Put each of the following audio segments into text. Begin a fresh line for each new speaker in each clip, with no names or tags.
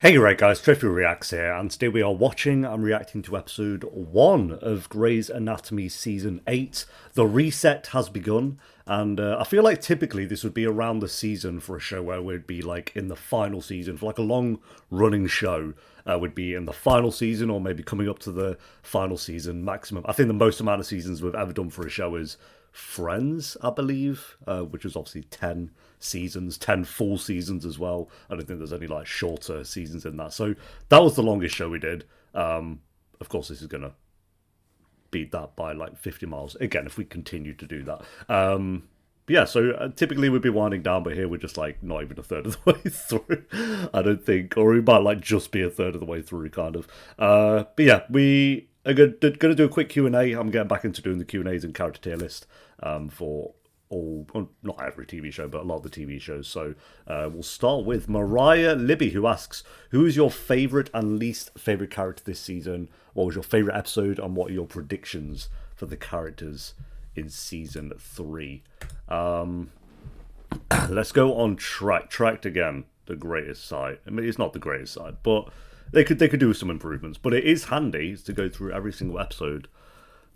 Hey, right guys, Triffy Reacts here, and today we are watching and reacting to episode 1 of Grey's Anatomy Season 8. The reset has begun, and I feel like typically this would be around the season for a show where we'd be like in the final season, for like a long running show, would be in the final season or maybe coming up to the final season maximum. I think the most amount of seasons we've ever done for a show is Friends, I believe, which was obviously 10 seasons, 10 full seasons as well. I don't think there's any like shorter seasons in that. So that was the longest show we did. Of course, this is going to beat that by like 50 miles again if we continue to do that. But yeah, so typically we'd be winding down, but here we're just like not even a third of the way through, I don't think, or we might like just be a third of the way through, kind of. But yeah, we are going to do a quick Q&A. I'm getting back into doing the Q&As and character tier list for all, well, not every TV show, but a lot of the TV shows. So we'll start with Mariah Libby, who asks, who is your favourite and least favourite character this season? What was your favourite episode, and what are your predictions for the characters in season 3? Let's go on Tracked. Tracked, again, the greatest site. I mean, it's not the greatest site, but they could do some improvements. But it is handy to go through every single episode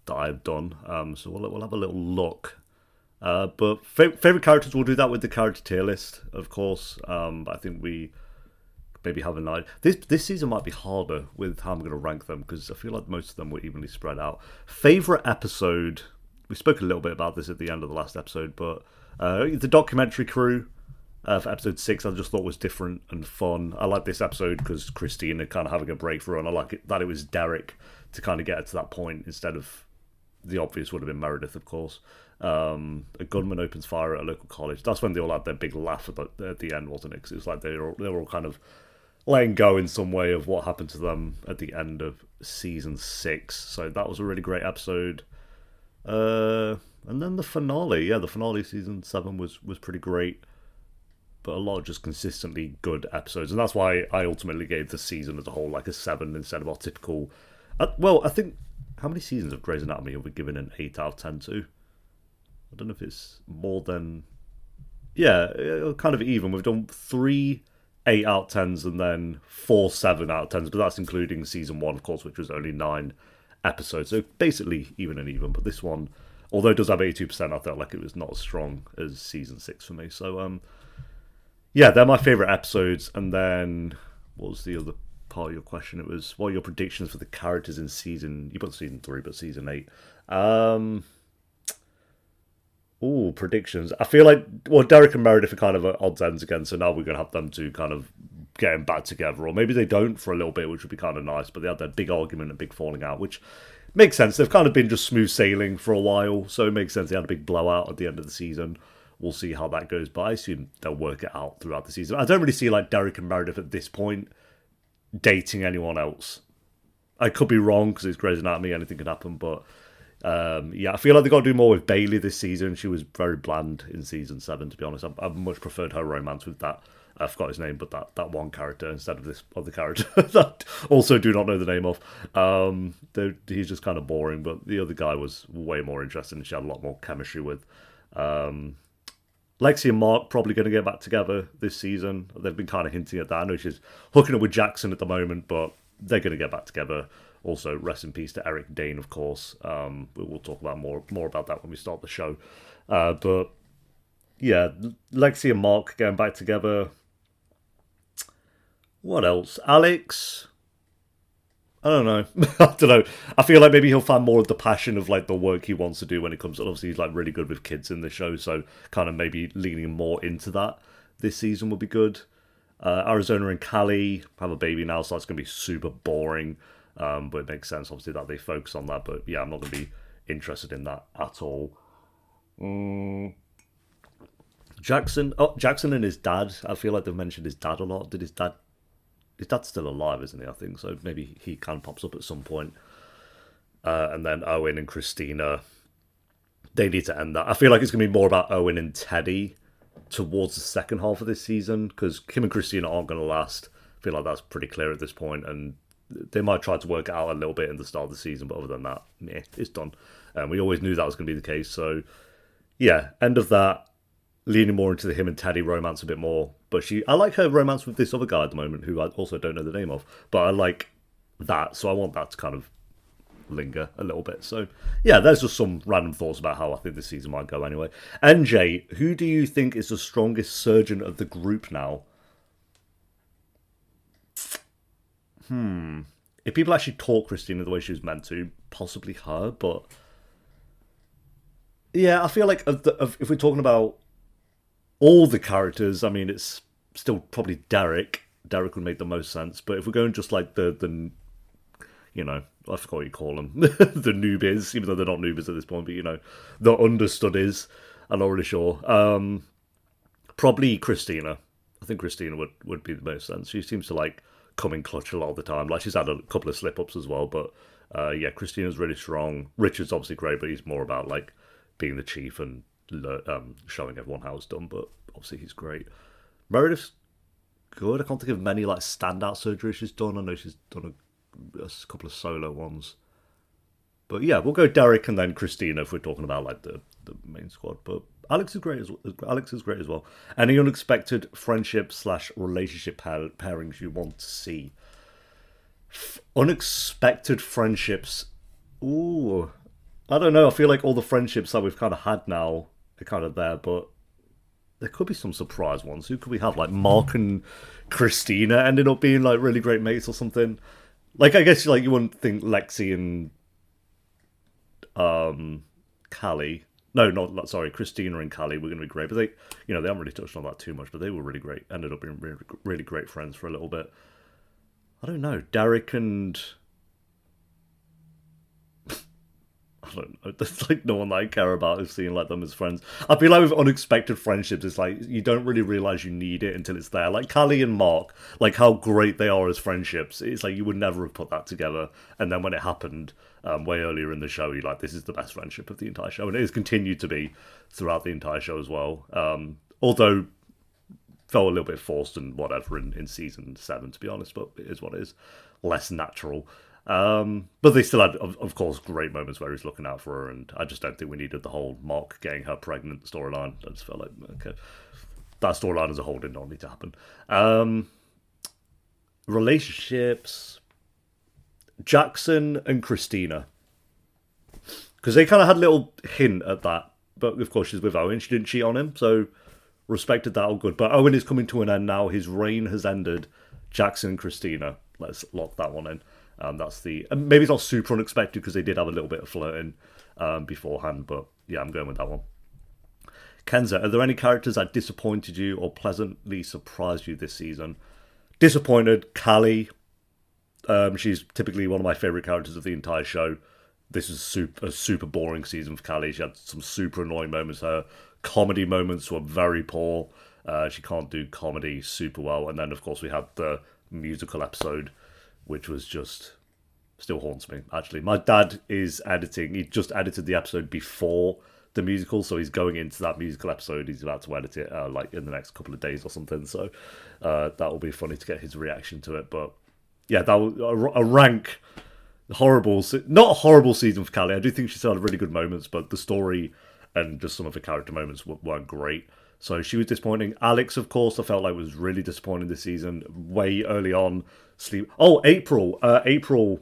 that I've done. So we'll have a little look. But favorite characters, we'll do that with the character tier list, of course. But I think we maybe have a night. This season might be harder with how I'm going to rank them, because I feel like most of them were evenly spread out. Favorite episode, we spoke a little bit about this at the end of the last episode, but the documentary crew for episode 6 I just thought was different and fun. I like this episode because Cristina kind of having a breakthrough, and I like it that it was Derek to kind of get her to that point instead of the obvious would have been Meredith, of course. A gunman opens fire at a local college. That's when they all had their big laugh at the end, wasn't it? Because it was like they were all kind of letting go in some way of what happened to them at the end of season 6. So that was a really great episode. And then the finale, the finale season 7 was pretty great, but a lot of just consistently good episodes, and that's why I ultimately gave the season as a whole like a 7 instead of our typical. Well, I think, how many seasons of Grey's Anatomy have we given an 8 out of 10 to? I don't know if it's more than... Yeah, kind of even. We've done 3 8 out of 10s and then 4 7 out of 10s, but that's including season 1, of course, which was only 9 episodes. So basically even and even. But this one, although it does have 82%, I felt like it was not as strong as season 6 for me. So, yeah, they're my favourite episodes. And then, what was the other part of your question? It was, what are your predictions for the characters in season... You put season 3, but season 8. Ooh, predictions. I feel like, well, Derek and Meredith are kind of at odds ends again, so now we're going to have them two kind of getting back together. Or maybe they don't for a little bit, which would be kind of nice, but they had that big argument and big falling out, which makes sense. They've kind of been just smooth sailing for a while, so it makes sense they had a big blowout at the end of the season. We'll see how that goes, but I assume they'll work it out throughout the season. I don't really see like Derek and Meredith at this point dating anyone else. I could be wrong because it's Grey's Anatomy, anything can happen, but... yeah, I feel like they've got to do more with Bailey this season. She was very bland in season 7, to be honest. I've much preferred her romance with that. I forgot his name, but that one character instead of this other character that also do not know the name of. He's just kind of boring, but the other guy was way more interesting and she had a lot more chemistry with. Lexi and Mark probably going to get back together this season. They've been kind of hinting at that. I know she's hooking up with Jackson at the moment, but they're going to get back together. Also, rest in peace to Eric Dane, of course. We'll talk about more about that when we start the show. But yeah, Lexi and Mark getting back together. What else? Alex? I don't know. I don't know. I feel like maybe he'll find more of the passion of like the work he wants to do when it comes to... Obviously, he's like really good with kids in the show, so kind of maybe leaning more into that this season would be good. Arizona and Callie have a baby now, so that's going to be super boring. But it makes sense, obviously, that they focus on that. But yeah, I'm not going to be interested in that at all. Jackson and his dad. I feel like they've mentioned his dad a lot. His dad's still alive, isn't he? I think so. Maybe he kind of pops up at some point. And then Owen and Cristina. They need to end that. I feel like it's going to be more about Owen and Teddy towards the second half of this season, because Kim and Cristina aren't going to last. I feel like that's pretty clear at this point, and they might try to work it out a little bit in the start of the season, but other than that, it's done. We always knew that was going to be the case. So, yeah, end of that. leaning more into the him and Teddy romance a bit more. But I like her romance with this other guy at the moment, who I also don't know the name of. But I like that, so I want that to kind of linger a little bit. So yeah, there's just some random thoughts about how I think this season might go. Anyway, NJ, who do you think is the strongest surgeon of the group now? If people actually taught Cristina the way she was meant to, possibly her. But yeah, I feel like if we're talking about all the characters, I mean, it's still probably Derek. Derek would make the most sense. But if we're going just like the you know, I forgot what you call them, the newbies, even though they're not newbies at this point, but you know, the understudies. I'm not really sure. Probably Christina. I think Christina would be the most sense. She seems to like come in clutch a lot of the time. Like she's had a couple of slip ups as well, but yeah, Christina's really strong. Richard's obviously great, but he's more about like being the chief and showing everyone how it's done. But obviously he's great. Meredith's good. I can't think of many like standout surgeries she's done. I know she's done a couple of solo ones. But yeah, we'll go Derek and then Christina if we're talking about like the main squad. But Alex is great as well. Any unexpected friendship / relationship pairings you want to see? Unexpected friendships. Ooh, I don't know. I feel like all the friendships that we've kind of had now are kind of there, but there could be some surprise ones. Who could we have? Like Mark and Christina ended up being like really great mates or something. Like I guess like you wouldn't think Lexi and Callie. No, not sorry, Christina and Callie were going to be great, but they, you know, they haven't really touched on that too much. But they were really great. Ended up being really, really great friends for a little bit. I don't know, Derek and I don't know. There's like no one that I care about is seeing like them as friends. I feel like with unexpected friendships, it's like you don't really realize you need it until it's there. Like Callie and Mark, like how great they are as friendships. It's like you would never have put that together. And then when it happened way earlier in the show, you're like, this is the best friendship of the entire show, and it has continued to be throughout the entire show as well. Although felt a little bit forced and whatever in season 7, to be honest, but it is what it is. Less natural. But they still had, of course, great moments where he's looking out for her, and I just don't think we needed the whole Mark getting her pregnant storyline. I just felt like, okay, that storyline as a whole did not need to happen. Relationships, Jackson and Christina, because they kind of had a little hint at that, but of course she's with Owen. She didn't cheat on him, so respected that all good. But Owen is coming to an end now. His reign has ended. Jackson and Christina, let's lock that one in. That's the maybe it's not super unexpected because they did have a little bit of flirting beforehand, but yeah, I'm going with that one. Kenza, are there any characters that disappointed you or pleasantly surprised you this season? Disappointed, Callie. She's typically one of my favourite characters of the entire show. This is a super boring season for Callie. She had some super annoying moments. Her comedy moments were very poor. She can't do comedy super well. And then, of course, we had the musical episode, which was just still haunts me, actually. My dad is editing. He just edited the episode before the musical, so he's going into that musical episode. He's about to edit it like in the next couple of days or something. So that will be funny to get his reaction to it. But yeah, that was a rank horrible, not a horrible season for Callie. I do think she still had really good moments, but the story and just some of the character moments weren't great. So she was disappointing. Alex, of course, I felt like was really disappointing this season. Way early on, April. April,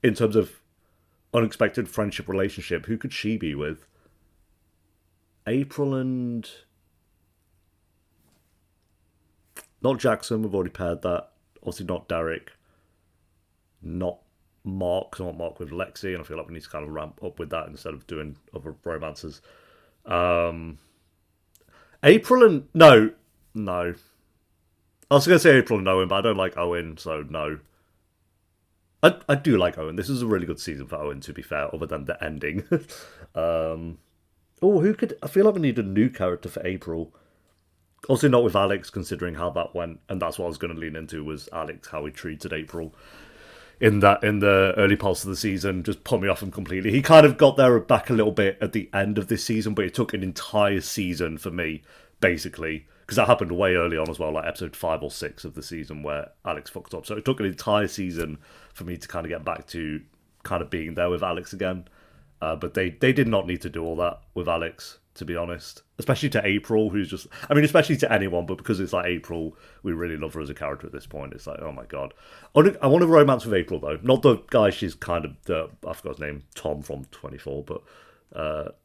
in terms of unexpected friendship relationship, who could she be with? April and not Jackson. We've already paired that. Obviously, not Derek. Not Mark. 'Cause I want Mark with Lexi, and I feel like we need to kind of ramp up with that instead of doing other romances. April and no. I was going to say April and Owen, but I don't like Owen, so no. I do like Owen. This is a really good season for Owen, to be fair, other than the ending. Who could... I feel like we need a new character for April. Also not with Alex, considering how that went, and that's what I was going to lean into, was Alex, how he treated April in the early parts of the season. Just put me off him completely. He kind of got there back a little bit at the end of this season, but it took an entire season for me, basically, because that happened way early on as well, like episode 5 or 6 of the season where Alex fucked up. So it took an entire season for me to kind of get back to kind of being there with Alex again. But they did not need to do all that with Alex. to be honest. Especially to April, who's just, I mean, especially to anyone, but because it's like April, we really love her as a character at this point. It's like, oh my god. I want a romance with April, though. Not the guy she's kind of, I forgot his name, Tom from 24, but,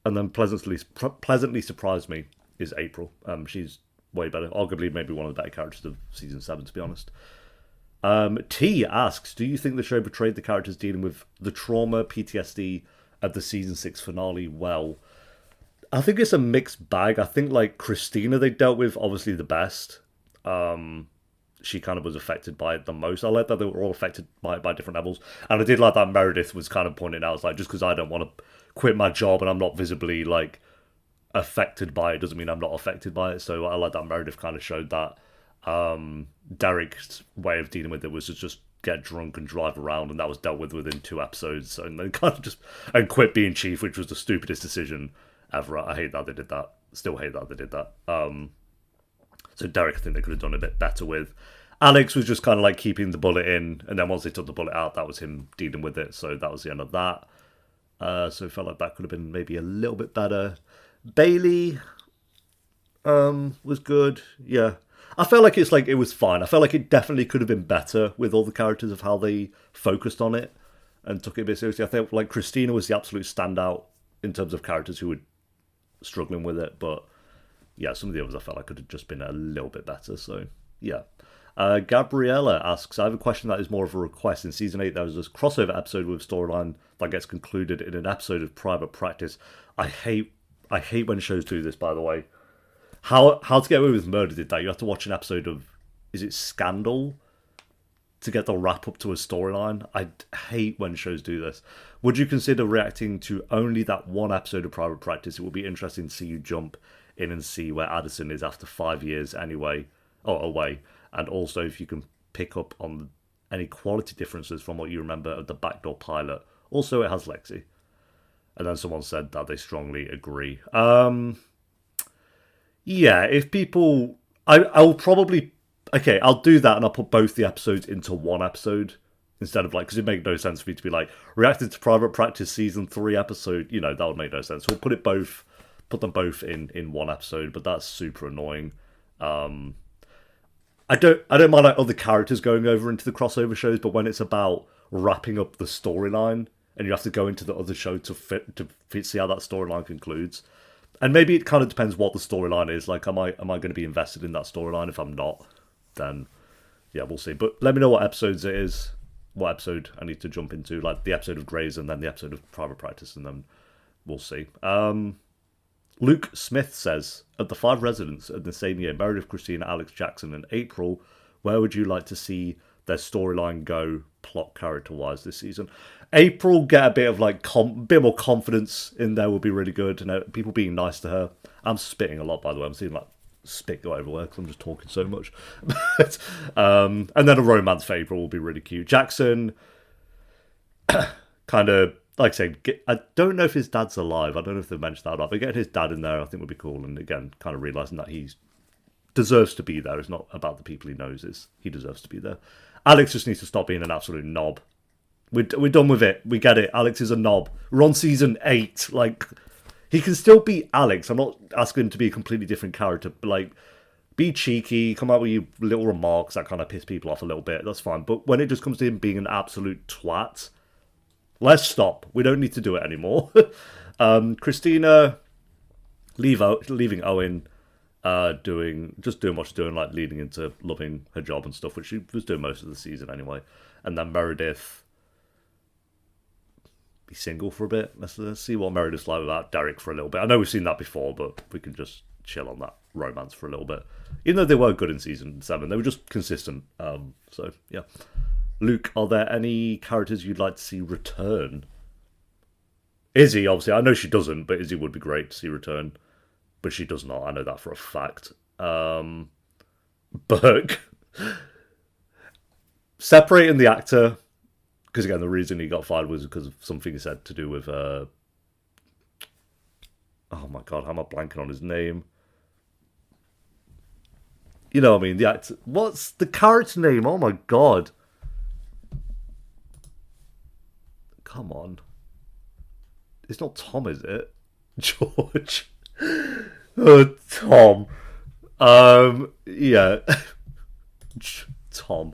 and then pleasantly surprised me is April. She's way better. Arguably, maybe one of the better characters of season 7, to be honest. T asks, do you think the show portrayed the characters dealing with the trauma, PTSD of the season 6 finale well? I think it's a mixed bag. I think, like, Cristina they dealt with, obviously, the best. She kind of was affected by it the most. I like that they were all affected by it by different levels. And I did like that Meredith was kind of pointing out, it's like, just because I don't want to quit my job and I'm not visibly, like, affected by it doesn't mean I'm not affected by it. So I like that Meredith kind of showed that. Derek's way of dealing with it was to just get drunk and drive around, and that was dealt with within 2 episodes. And then kind of just and quit being chief, which was the stupidest decision ever. I hate that they did that. Still hate that they did that. So Derek, I think they could have done a bit better with. Alex was just kind of like keeping the bullet in, and then once they took the bullet out, that was him dealing with it. So that was the end of that. So it felt like that could have been maybe a little bit better. Bailey was good. Yeah. I felt like it was fine. I felt like it definitely could have been better with all the characters of how they focused on it and took it a bit seriously. I felt like Cristina was the absolute standout in terms of characters who were struggling with it. But yeah, some of the others I felt like could have just been a little bit better. So yeah. Gabriella asks, I have a question that is more of a request. In season 8, there was this crossover episode with storyline that gets concluded in an episode of Private Practice. I hate when shows do this, by the way. How to Get Away with Murder did that. You have to watch an episode of, is it Scandal, to get the wrap up to a storyline. I hate when shows do this. Would you consider reacting to only that one episode of Private Practice? It would be interesting to see you jump in and see where Addison is after 5 years anyway, or away. And also if you can pick up on any quality differences from what you remember of the Backdoor pilot. Also, it has Lexi. And then someone said that they strongly agree. Yeah, if people... I'll probably... Okay, I'll do that and I'll put both the episodes into one episode instead of like... Because it makes no sense for me to be like, reacted to Private Practice Season 3 episode. You know, that would make no sense. We'll put them both in one episode, but that's super annoying. I don't mind like other characters going over into the crossover shows, but when it's about wrapping up the storyline and you have to go into the other show to see how that storyline concludes... And maybe it kind of depends what the storyline is. Like, am I going to be invested in that storyline? If I'm not, then yeah, we'll see. But let me know what episodes it is, what episode I need to jump into, like the episode of Grey's and then the episode of Private Practice, and then we'll see. Luke Smith says, of the 5 residents of the same year, Meredith, Cristina, Alex, Jackson, and April, where would you like to see their storyline go, plot character-wise, this season? April get a bit of like bit more confidence in there would be really good, and people being nice to her. I'm spitting a lot, by the way. I'm seeing like spit go everywhere because I'm just talking so much. And then a romance for April will be really cute. Jackson, kind of like I say, I don't know if his dad's alive. I don't know if they've mentioned that or not. But getting his dad in there, I think would be cool. And again, kind of realizing that he deserves to be there. It's not about the people he knows. He deserves to be there. Alex just needs to stop being an absolute knob. We're done with it. We get it. Alex is a knob. We're on season 8. Like, he can still be Alex. I'm not asking him to be a completely different character. But, like, be cheeky. Come out with your little remarks that kind of piss people off a little bit. That's fine. But when it just comes to him being an absolute twat, let's stop. We don't need to do it anymore. Cristina leaving Owen, doing what she's doing, like leading into loving her job and stuff, which she was doing most of the season anyway. And then Meredith, be single for a bit. Let's see what Meredith's like without Derek for a little bit. I know we've seen that before, but we can just chill on that romance for a little bit. Even though they were good in season 7, they were just consistent. So yeah. Luke, are there any characters you'd like to see return? Izzy, obviously, I know she doesn't, but Izzy would be great to see return. But she does not, I know that for a fact. Burke. Separating the actor, because again, the reason he got fired was because of something he said to do with... oh my god, how am I blanking on his name? You know what I mean, the actor... What's the character name? Oh my god. Come on. It's not Tom, is it? George. Tom. Yeah. Tom.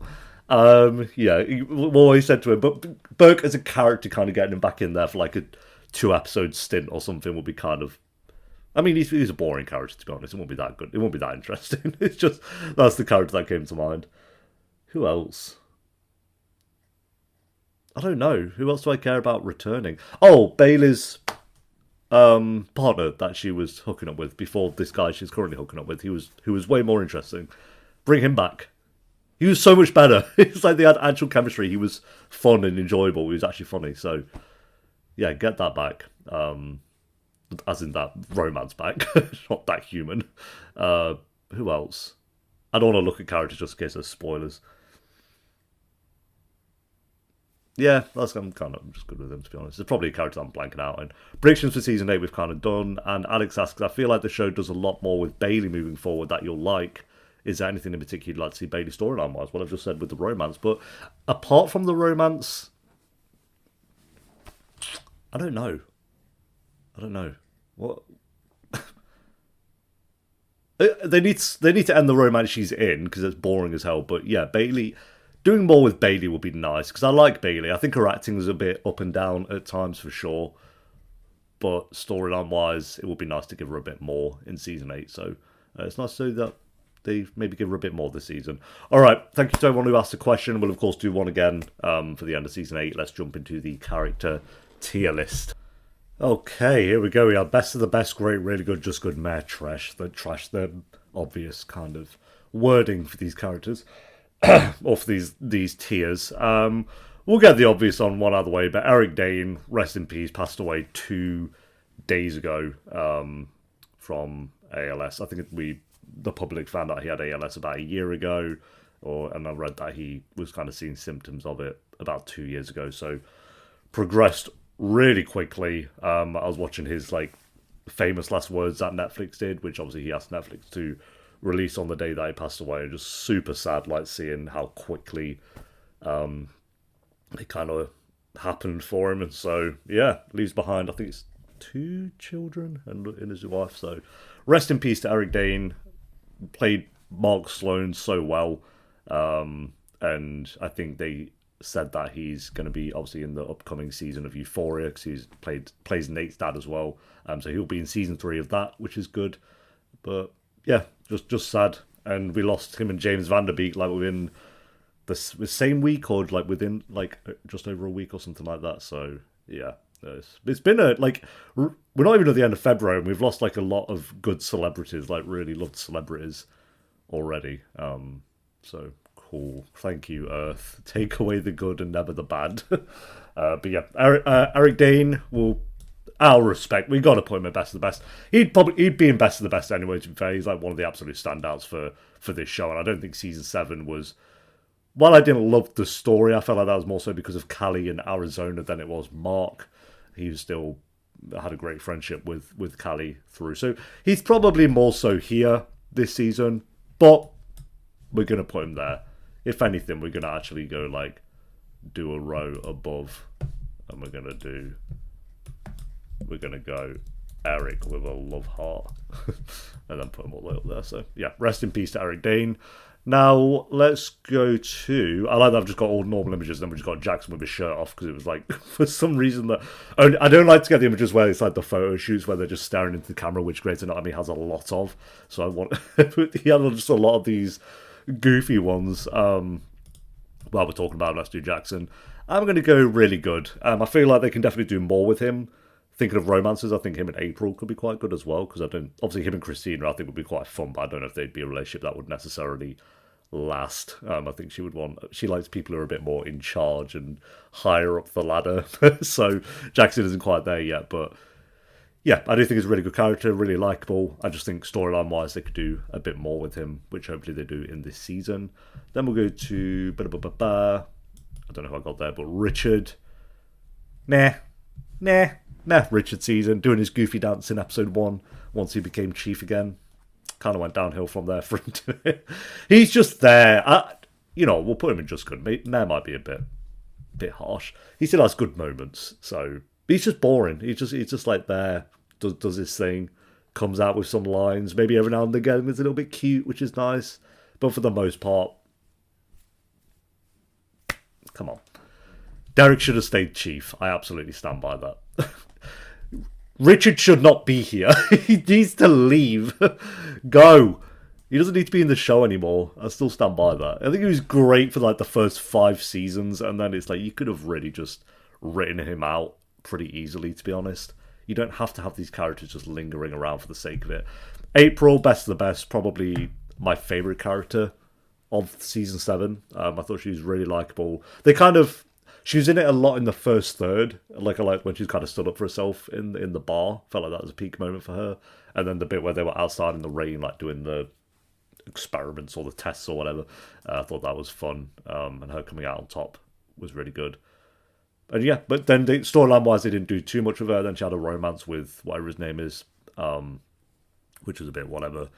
Yeah, what always said to him, but Burke as a character kind of getting him back in there for like a 2 episode stint or something would be kind of. I mean, he's a boring character, to be honest. It won't be that good. It won't be that interesting. It's just, that's the character that came to mind. Who else? I don't know. Who else do I care about returning? Oh, Bailey's partner that she was hooking up with before this guy she's currently hooking up with. Who was way more interesting. Bring him back. He was so much better. It's like they had actual chemistry. He was fun and enjoyable. He was actually funny. So, yeah, get that back. As in that romance back, not that human. Who else? I don't want to look at characters just in case there's spoilers. Yeah, I'm just good with him, to be honest. There's probably a character I'm blanking out. And predictions for season 8 we've kind of done. And Alex asks, I feel like the show does a lot more with Bailey moving forward that you'll like. Is there anything in particular you'd like to see Bailey storyline wise? What I've just said with the romance. But apart from the romance, I don't know. What? They need to end the romance she's in because it's boring as hell. But yeah, Bailey, doing more with Bailey would be nice because I like Bailey. I think her acting is a bit up and down at times for sure. But storyline wise, it would be nice to give her a bit more in season 8. So it's nice to see that they maybe give her a bit more this season. All right, thank you to everyone who asked a question. We'll of course do one again for the end of season 8. Let's jump into the character tier list. Okay, here we go. We have best of the best, great, really good, just good, meh, trash. The obvious kind of wording for these characters, or for these tiers. We'll get the obvious on one other way, but Eric Dane, rest in peace, passed away 2 days ago from ALS. I think the public found out he had ALS about a year ago, and I read that he was kind of seeing symptoms of it about 2 years ago. So progressed really quickly. I was watching his famous last words that Netflix did, which obviously he asked Netflix to release on the day that he passed away. Just super sad, seeing how quickly it kind of happened for him. And so yeah, leaves behind, I think it's 2 children and his wife. So rest in peace to Eric Dane. Played Mark Sloan so well, and I think they said that he's going to be obviously in the upcoming season of Euphoria because he's plays Nate's dad as well. So he'll be in season 3 of that, which is good. But yeah, just sad. And we lost him and James Vanderbeek within the same week, or within just over a week or something like that. So yeah, it's been we're not even at the end of February and we've lost a lot of good celebrities, really loved celebrities already. So cool. Thank you, Earth. Take away the good and never the bad. But yeah, Eric Dane our respect. We got to put him in best of the best. He'd be in best of the best anyway. To be fair, he's one of the absolute standouts for this show. And I don't think season 7 was. While I didn't love the story, I felt like that was more so because of Callie in Arizona than it was Mark. He still had a great friendship with Callie through. So he's probably more so here this season, but we're going to put him there. If anything, we're going to actually go do a row above, and we're going to go Eric with a love heart and then put him all the way up there. So yeah, rest in peace to Eric Dane. Now let's go to. I like that I've just got all normal images, and then we just got Jackson with his shirt off because it was for some reason that I don't like to get the images where it's the photo shoots where they're just staring into the camera, which Grey's Anatomy has a lot of. So I want he had just a lot of these goofy ones. While we're talking about Let's Do Jackson, I'm going to go really good. I feel like they can definitely do more with him. Thinking of romances, I think him and April could be quite good as well, because obviously him and Cristina I think would be quite fun, but I don't know if they'd be a relationship that would necessarily last. I think she likes people who are a bit more in charge and higher up the ladder. So Jackson isn't quite there yet, but yeah, I do think he's a really good character, really likeable. I just think storyline wise they could do a bit more with him, which hopefully they do in this season. Then we'll go to I don't know who I got there, but Richard. Nah. Richard season, doing his goofy dance in episode 1 once he became chief again. Kind of went downhill from there for him to He's just there. We'll put him in just good. There might be a bit harsh. He still has good moments, so he's just boring. He's just there does his thing, comes out with some lines. Maybe every now and again it's a little bit cute, which is nice. But for the most part, come on. Derek should have stayed chief. I absolutely stand by that. Richard should not be here. He needs to leave. Go. He doesn't need to be in the show anymore. I still stand by that. I think he was great for like the first 5 seasons, and then it's like you could have really just written him out pretty easily, to be honest. You don't have to have these characters just lingering around for the sake of it. April, best of the best, probably my favourite character of season 7. I thought she was really likeable. She was in it a lot in the first third. Like I liked when she kind of stood up for herself in the bar. Felt like that was a peak moment for her. And then the bit where they were outside in the rain, like doing the experiments or the tests or whatever. I thought that was fun. And her coming out on top was really good. And yeah, but then storyline-wise, they didn't do too much with her. Then she had a romance with whatever his name is, which was a bit whatever.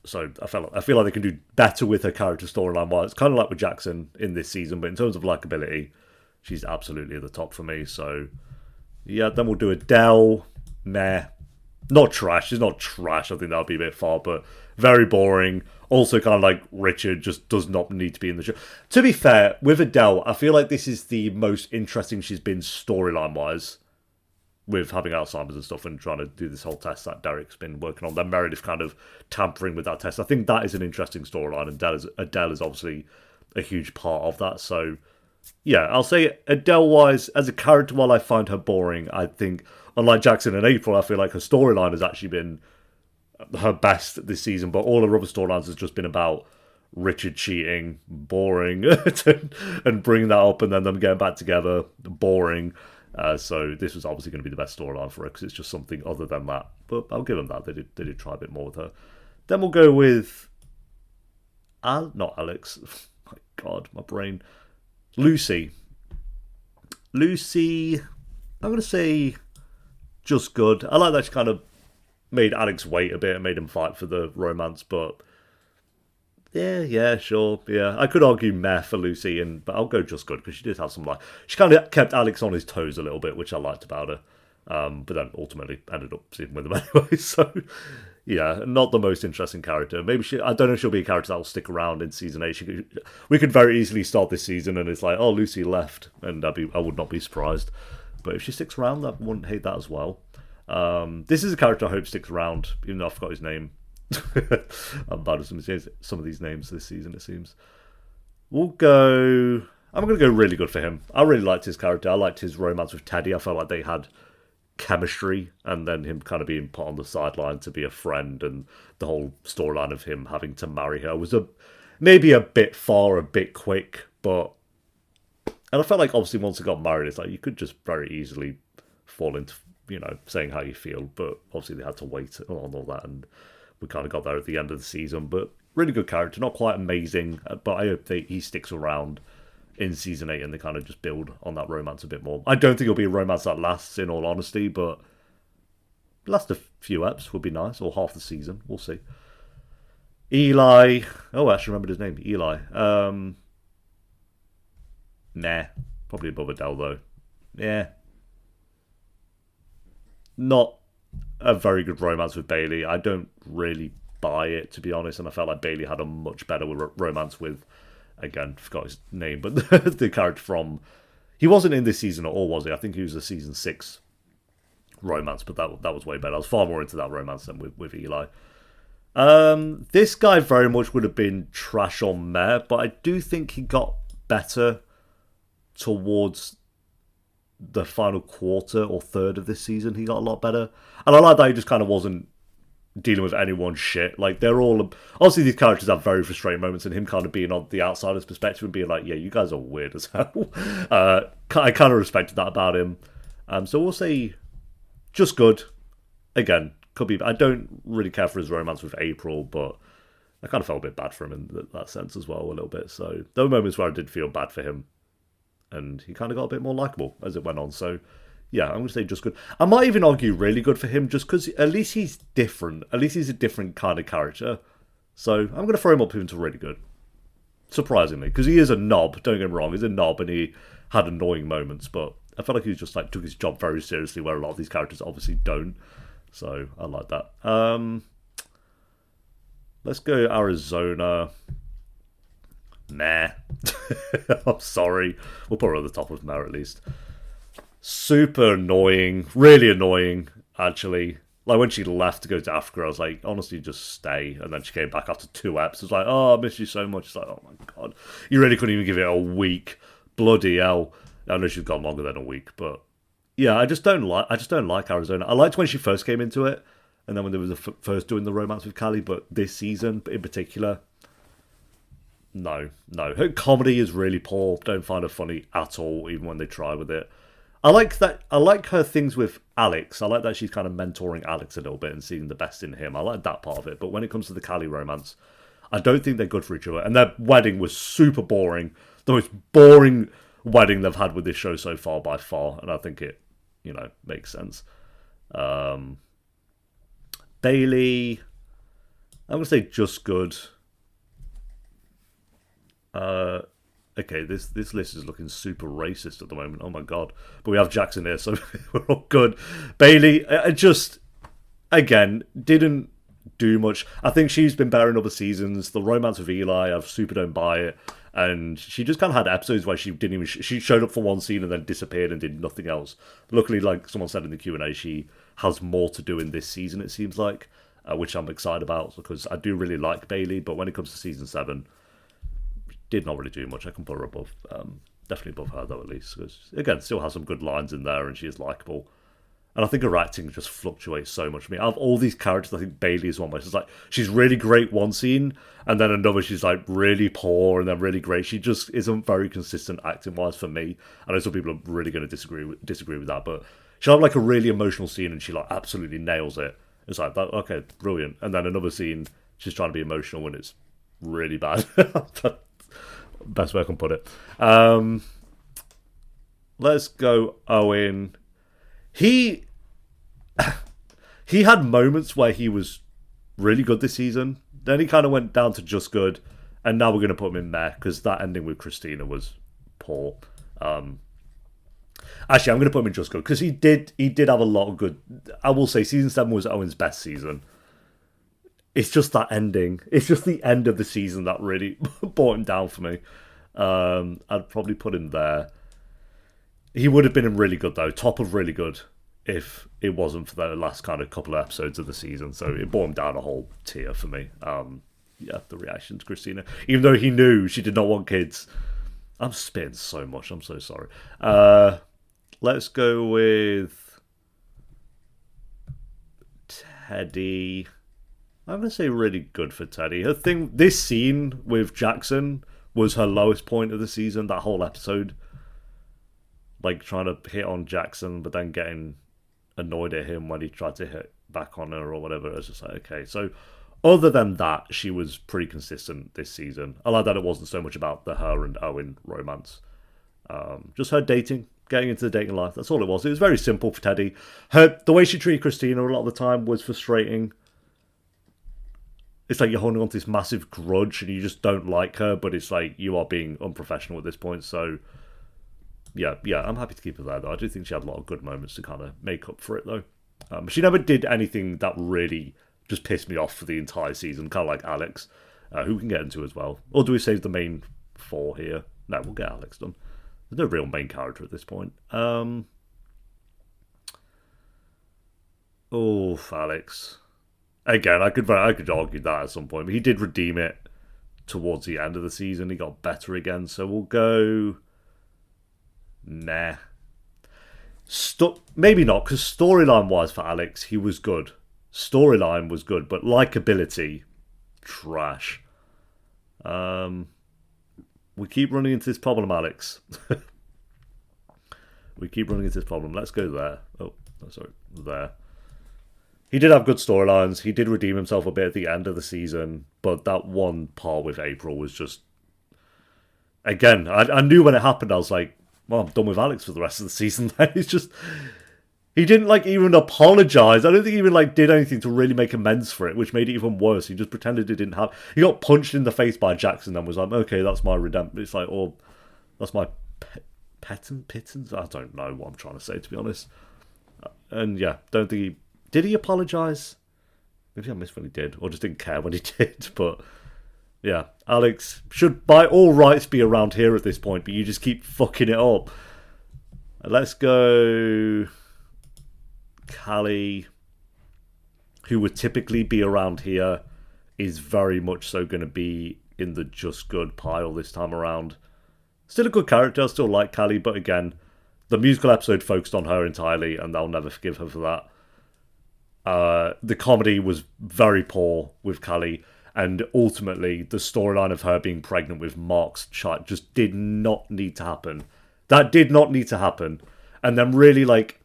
So I feel like they can do better with her character storyline-wise. Kind of like with Jackson in this season, but in terms of likability, she's absolutely at the top for me. So yeah, then we'll do Adele. Meh. Not trash. She's not trash. I think that would be a bit far, but very boring. Also kind of like Richard, just does not need to be in the show. To be fair, with Adele, I feel like this is the most interesting she's been storyline-wise, with having Alzheimer's and stuff and trying to do this whole test that Derek's been working on. Then Meredith kind of tampering with that test. I think that is an interesting storyline, and Adele is obviously a huge part of that. So, yeah, I'll say Adele-wise, as a character, while I find her boring, I think, unlike Jackson and April, I feel like her storyline has actually been her best this season, but all her other storylines has just been about Richard cheating, boring, and bringing that up, and then them getting back together, boring. So this was obviously going to be the best storyline for her because it's just something other than that. But I'll give them that. They did try a bit more with her. Then we'll go with not Alex. My God, my brain. Lucy. I'm going to say just good. I like that she kind of made Alex wait a bit and made him fight for the romance, but yeah, sure. Yeah, I could argue meh for Lucy, but I'll go just good because she did have some she kind of kept Alex on his toes a little bit, which I liked about her. But then ultimately ended up sleeping with him anyway. So yeah, not the most interesting character. Maybe I don't know if she'll be a character that will stick around in season 8. We could very easily start this season and it's like, oh, Lucy left, and I would not be surprised. But if she sticks around, I wouldn't hate that as well. This is a character I hope sticks around, even though I forgot his name. I'm bad with some of these names this season, it seems. I'm going to go really good for him. I really liked his character. I liked his romance with Teddy. I felt like they had chemistry, and then him kind of being put on the sideline to be a friend, and the whole storyline of him having to marry her was maybe a bit far, a bit quick, but... And I felt like obviously once he got married, it's like you could just very easily fall into, saying how you feel, but obviously they had to wait on all that, and we kind of got there at the end of the season. But really good character, not quite amazing, but I hope he sticks around in season 8 and they kind of just build on that romance a bit more. I don't think it'll be a romance that lasts, in all honesty, but last a few eps would be nice, or half the season, we'll see. Eli, I actually remembered his name, Eli. Nah, probably above Adele though. Yeah. Not a very good romance with Bailey. I don't really buy it, to be honest, and I felt like Bailey had a much better romance with, again, forgot his name, but the character from... He wasn't in this season at all, was he? I think he was a season 6 romance, but that was way better. I was far more into that romance than with Eli. This guy very much would have been trash or meh, but I do think he got better towards the final quarter or third of this season. He got a lot better, and I like that he just kind of wasn't dealing with anyone's shit. Like, they're all... Obviously, these characters have very frustrating moments, and him kind of being on the outsider's perspective and being like, yeah, you guys are weird as hell. I kind of respected that about him. So we'll say just good. Again, could be... I don't really care for his romance with April, but I kind of felt a bit bad for him in that sense as well, a little bit. So there were moments where I did feel bad for him, and he kind of got a bit more likeable as it went on. So yeah, I'm going to say just good. I might even argue really good for him, just because at least he's different. At least he's a different kind of character. So I'm going to throw him up into really good. Surprisingly, because he is a knob, don't get me wrong, he's a knob and he had annoying moments, but I felt like he just like took his job very seriously, where a lot of these characters obviously don't. So I like that. Let's go Arizona. Nah. I'm sorry. We'll put her at the top of Mare at least. Super annoying. Really annoying, actually. Like, when she left to go to Africa, I was like, honestly, just stay. And then she came back after 2 eps. It was like, oh, I miss you so much. It's like, oh my god. You really couldn't even give it a week. Bloody hell. I know she's gone longer than a week, but yeah, I just don't like Arizona. I liked when she first came into it, and then when there was first doing the romance with Callie, but this season in particular, no. Her comedy is really poor. Don't find her funny at all, even when they try with it. I like that. I like her things with Alex. I like that she's kind of mentoring Alex a little bit and seeing the best in him. I like that part of it. But when it comes to the Callie romance, I don't think they're good for each other. And their wedding was super boring. The most boring wedding they've had with this show so far by far. And I think it, makes sense. Bailey, I'm going to say just good. Okay, this list is looking super racist at the moment. Oh my god. But we have Jackson here, so we're all good. Bailey, just, again, didn't do much. I think she's been better in other seasons. The romance with Eli, I've super don't buy it. And she just kind of had episodes where she didn't even... She showed up for one scene and then disappeared and did nothing else. Luckily, like someone said in the Q&A, she has more to do in this season, it seems like, which I'm excited about, because I do really like Bailey, but when it comes to season 7... did not really do much. I can put her above, definitely above her though, at least, because again, still has some good lines in there, and she is likable. And I think her acting just fluctuates so much for me. Out of all these characters, I think Bailey is one where it's like she's really great one scene, and then another she's like really poor, and then really great. She just isn't very consistent acting wise for me. I know some people are really going to disagree with that, but she'll have like a really emotional scene, and she like absolutely nails it. It's like that, okay, brilliant. And then another scene, she's trying to be emotional, and it's really bad. Best way I can put it. Let's go Owen. He had moments where he was really good this season. Then he kind of went down to just good, and now we're going to put him in meh because that ending with Cristina was poor. Actually, I'm going to put him in just good because he did have a lot of good. I will say season 7 was Owen's best season. It's just that ending. It's just the end of the season that really brought him down for me. I'd probably put him there. He would have been in really good, though. Top of really good if it wasn't for the last kind of couple of episodes of the season. So it brought him down a whole tier for me. Yeah, the reaction to Cristina. Even though he knew she did not want kids. I'm spitting so much. I'm so sorry. Let's go with Teddy. I'm going to say really good for Teddy. Her thing, this scene with Jackson was her lowest point of the season, that whole episode. Like, trying to hit on Jackson, but then getting annoyed at him when he tried to hit back on her or whatever. It was just like, okay. So, other than that, she was pretty consistent this season. I like that it wasn't so much about the her and Owen romance. Just her dating, getting into the dating life. That's all it was. It was very simple for Teddy. The way she treated Cristina a lot of the time was frustrating. It's like you're holding on to this massive grudge and you just don't like her, but it's like you are being unprofessional at this point. So, yeah, I'm happy to keep her there, though. I do think she had a lot of good moments to kind of make up for it, though. She never did anything that really just pissed me off for the entire season, kind of like Alex, who we can get into as well. Or do we save the main 4 here? No, we'll get Alex done. There's no real main character at this point. Alex. Again, I could argue that at some point, but he did redeem it towards the end of the season. He got better again, so we'll go... Nah. Maybe not, because storyline-wise for Alex, he was good. Storyline was good, but likability, trash. We keep running into this problem, Alex. We keep running into this problem. Let's go there. Oh, sorry, there. He did have good storylines. He did redeem himself a bit at the end of the season, but that one part with April was just... Again, I knew when it happened, I was like, well, I'm done with Alex for the rest of the season. It's just... He didn't, even apologise. I don't think he even, did anything to really make amends for it, which made it even worse. He just pretended it didn't happen. He got punched in the face by Jackson and was like, okay, that's my redemption. It's like, oh, that's my Pittons? I don't know what I'm trying to say, to be honest. And yeah, don't think he... Did he apologise? Maybe I missed when he did, or just didn't care when he did, but... Yeah, Alex should by all rights be around here at this point, but you just keep fucking it up. Let's go... Callie, who would typically be around here, is very much so going to be in the just good pile this time around. Still a good character, I still like Callie, but again, the musical episode focused on her entirely, and I'll never forgive her for that. The comedy was very poor with Callie, and ultimately, the storyline of her being pregnant with Mark's child just did not need to happen. That did not need to happen. And then really, like,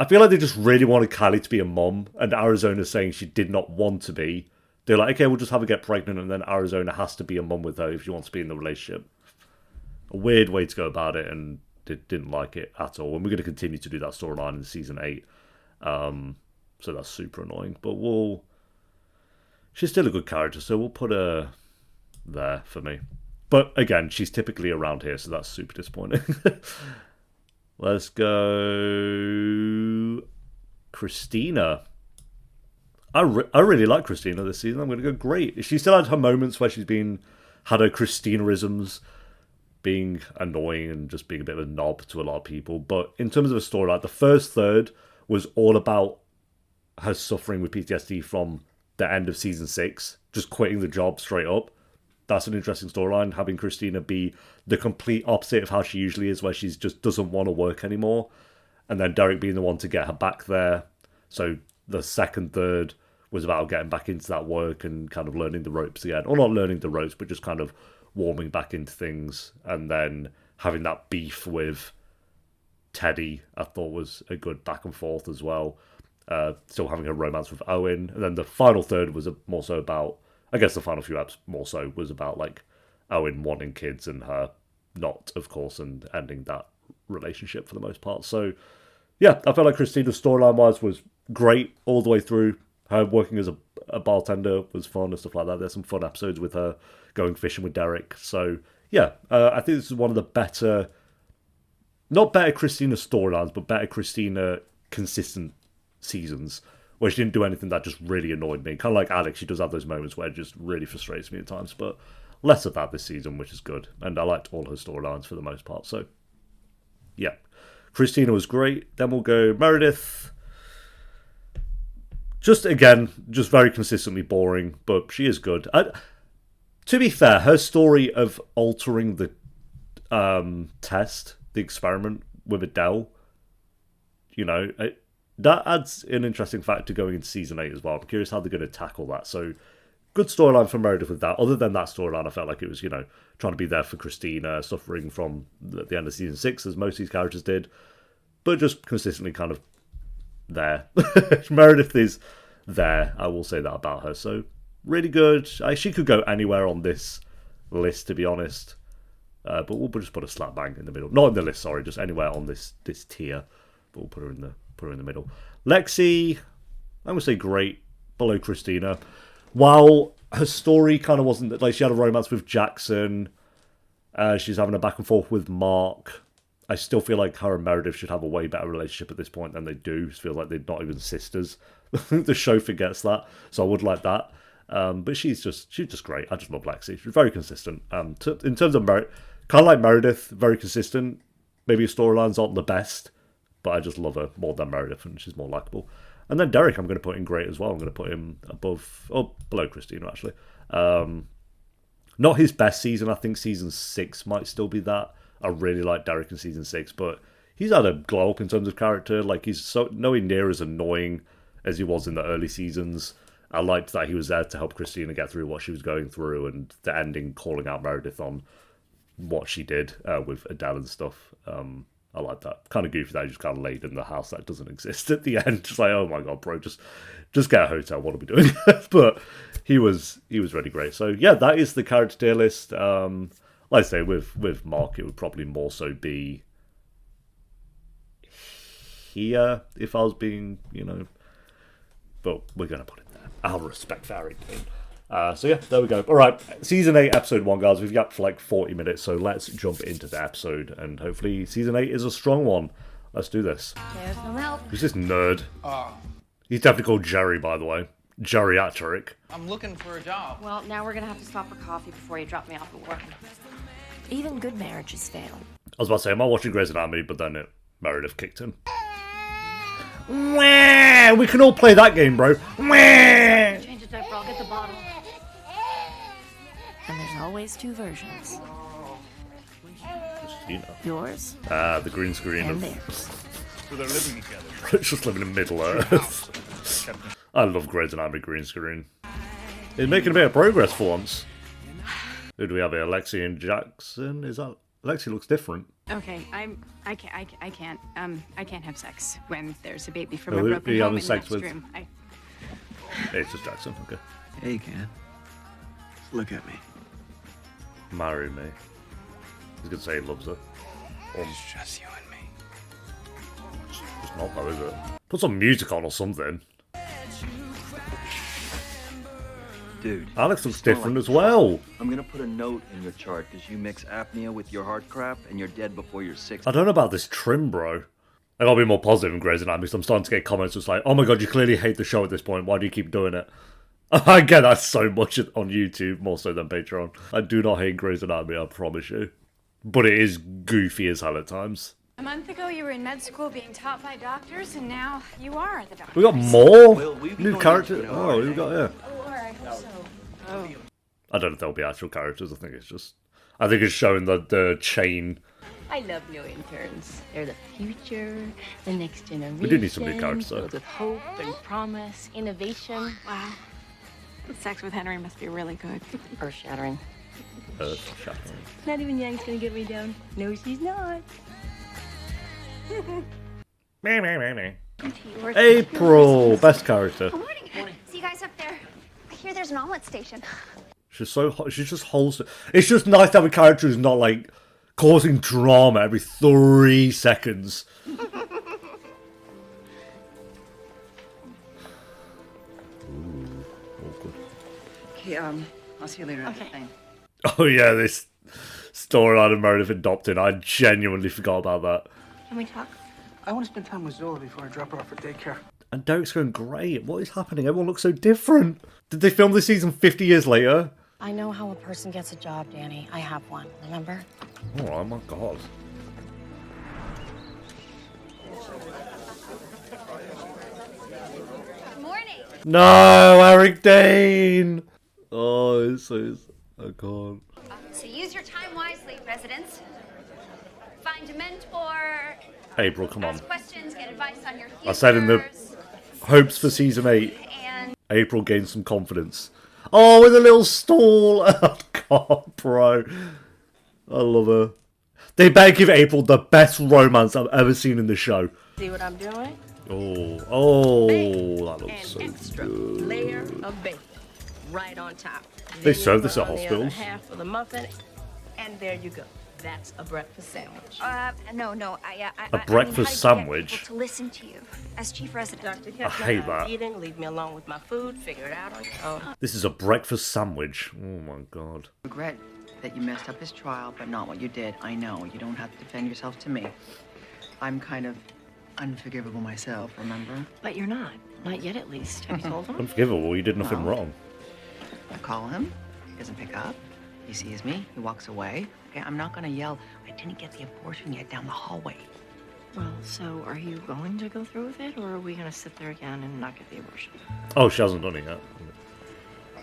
I feel like they just really wanted Callie to be a mom, and Arizona saying she did not want to be. They're like, okay, we'll just have her get pregnant, and then Arizona has to be a mum with her if she wants to be in the relationship. A weird way to go about it, and didn't like it at all. And we're going to continue to do that storyline in season 8. So that's super annoying. But she's still a good character, so we'll put her there for me. But again, she's typically around here, so that's super disappointing. Let's go... Cristina. I really like Cristina this season. I'm going to go great. She still had her moments where had her Christina-isms, being annoying and just being a bit of a knob to a lot of people. But in terms of a story, like the first third was all about her suffering with PTSD from the end of season 6, just quitting the job straight up. That's an interesting storyline, having Cristina be the complete opposite of how she usually is, where she just doesn't want to work anymore. And then Derek being the one to get her back there. So the second third was about getting back into that work and kind of learning the ropes again. Or not learning the ropes, but just kind of warming back into things. And then having that beef with Teddy, I thought was a good back and forth as well. Still having a romance with Owen. And then the final third was more so about... I guess the final few eps more so was about like Owen wanting kids and her not, of course, and ending that relationship for the most part. So, yeah, I felt like Christina's storyline-wise was great all the way through. Her working as a bartender was fun and stuff like that. There's some fun episodes with her going fishing with Derek. So, yeah, I think this is one of the better... Not better Christina storylines, but better Christina consistent seasons, where she didn't do anything that just really annoyed me. Kind of like Alex, she does have those moments where it just really frustrates me at times, but less of that this season, which is good. And I liked all her storylines for the most part. So, yeah. Cristina was great. Then we'll go Meredith. Just, again, just very consistently boring, but she is good. To be fair, her story of altering the test, the experiment with Adele, you know... that adds an interesting factor going into season 8 as well. I'm curious how they're going to tackle that. So, good storyline for Meredith with that. Other than that storyline, I felt like it was, you know, trying to be there for Cristina, suffering from the end of season 6, as most of these characters did. But just consistently kind of there. Meredith is there. I will say that about her. So, really good. She could go anywhere on this list, to be honest. But we'll just put a slap bang in the middle. Not in the list, sorry. Just anywhere on this tier. But we'll put her in the middle. Lexi, I'm going to say great, below Cristina. While her story kind of wasn't... Like, she had a romance with Jackson. She's having a back and forth with Mark. I still feel like her and Meredith should have a way better relationship at this point than they do. It feels like they're not even sisters. The show forgets that. So I would like that. But she's just great. I just love Lexi. She's very consistent. In terms of kind of like Meredith, very consistent. Maybe her storylines aren't the best, but I just love her more than Meredith, and she's more likable. And then Derek, I'm going to put in great as well. I'm going to put him below Cristina, actually. Not his best season. I think season 6 might still be that. I really like Derek in season 6, but he's had a glow up in terms of character. Like, he's so nowhere near as annoying as he was in the early seasons. I liked that he was there to help Cristina get through what she was going through, and the ending calling out Meredith on what she did with Adele and stuff. I like that. Kind of goofy that he just kind of laid in the house that doesn't exist at the end. Just like, oh my god, bro, just get a hotel. What are we doing? But he was really great. So yeah, that is the character tier list. Like I say, with Mark, it would probably more so be here if I was being, you know. But we're gonna put it there. I'll respect that. So yeah, there we go. All right, season 8, episode 1, guys. We've got for like 40 minutes, so let's jump into the episode, and hopefully season 8 is a strong one. Let's do this.
There's no help.
Who's this nerd? He's definitely called Jerry, by the way. Geriatric.
I'm looking for a job.
Well, now we're gonna have to stop for coffee before you drop me off at work. Even good marriages fail.
I was about to say, am I watching Grey's Anatomy? But then Meredith kicked in. Wah! We can all play that game, bro. Wah!
Change the diaper, I'll get the bottle. And there's always 2 versions.
You know.
Yours
The green screen
and
of
theirs.
So they're living together.
it's just living in Middle Earth. I love Grey's Anatomy green screen. It's making a bit of progress for once. Who do we have here? Lexi and Jackson? Is that Lexi looks different?
Okay, I can't have sex when there's a baby from
No,
a
who
broken
are you
home
having
in
sex
the
with?
next room.
Yeah, it's just Jackson. Okay.
Hey, Ken. Look at me.
Marry me. He's gonna say he loves her.
It's just you and me.
It's not though, is it? Put some music on or something.
Dude.
Alex looks different as well.
I'm gonna put a note in your chart because you mix apnea with your heart crap and you're dead before you're 60.
I don't know about this trim, bro. I gotta be more positive in Grey's Anatomy, so I'm starting to get comments just like, oh my god, you clearly hate the show at this point. Why do you keep doing it? I get that so much on YouTube, more so than Patreon. I do not hate Grey's Anatomy, I promise you. But it is goofy as hell at times.
A month ago, you were in med school being taught by doctors, and now you are the doctor.
We got more
Will, we be
new
going
characters.
into it,
Oh, we got yeah.
Or I hope so. Oh.
I don't know if there'll be actual characters. I think it's showing the chain.
I love new interns. They're the future, the next generation.
We do need some new characters, though.
Filled with hope and promise, innovation.
Wow. Sex with Henry must be really good.
Earth-shattering.
Shattering.
Not even Yang's gonna get me down. No, she's not.
April, best character.
Good morning. See you guys up there. I hear there's an omelet station.
She's so hot. She's just wholesome. It's just nice to have a character who's not like causing drama every 3 seconds.
Okay, I'll see you later.
Okay.
Oh yeah, this storyline of Meredith adopting. I genuinely forgot about that.
Can we talk?
I want to spend time with Zola before I drop her off at daycare.
And Derek's going great. What is happening? Everyone looks so different. Did they film this season 50 years later?
I know how a person gets a job, Danny. I have one, remember?
Oh my god.
Good morning.
No, Eric Dane. Oh, it's so. I can't.
So use your time wisely, residents. Find a mentor.
April, come on.
Ask questions. Get advice on your futures.
I said in the hopes for season 8,
And
April gains some confidence. Oh, with a little stall. Oh, God, bro. I love her. They better give April the best romance I've ever seen in the show.
See what I'm doing?
Oh, that looks so
extra
good.
layer of bacon right on top.
They
Then you
serve this
put
at
on the other
hospitals?
half of the muffin, and there you go. That's a breakfast sandwich.
no.
A breakfast sandwich?
To listen to you as chief resident.
Dr. Kepner,
I hate
I'm
that.
eating. Leave me alone with my food. Figure it out on your own.
This is a breakfast sandwich. Oh my god.
Regret that you messed up his trial, but not what you did. I know. You don't have to defend yourself to me. I'm kind of unforgivable myself, remember?
But you're not. Not yet, at least. Have you told him?
Unforgivable, you did nothing
No.
wrong.
I call him. He doesn't pick up. He sees me. He walks away. Okay, I'm not gonna yell, I didn't get the abortion yet down the hallway.
Well, so are you going to go through with it, or are we going to sit there again and not get the abortion?
Oh, she hasn't done it yet.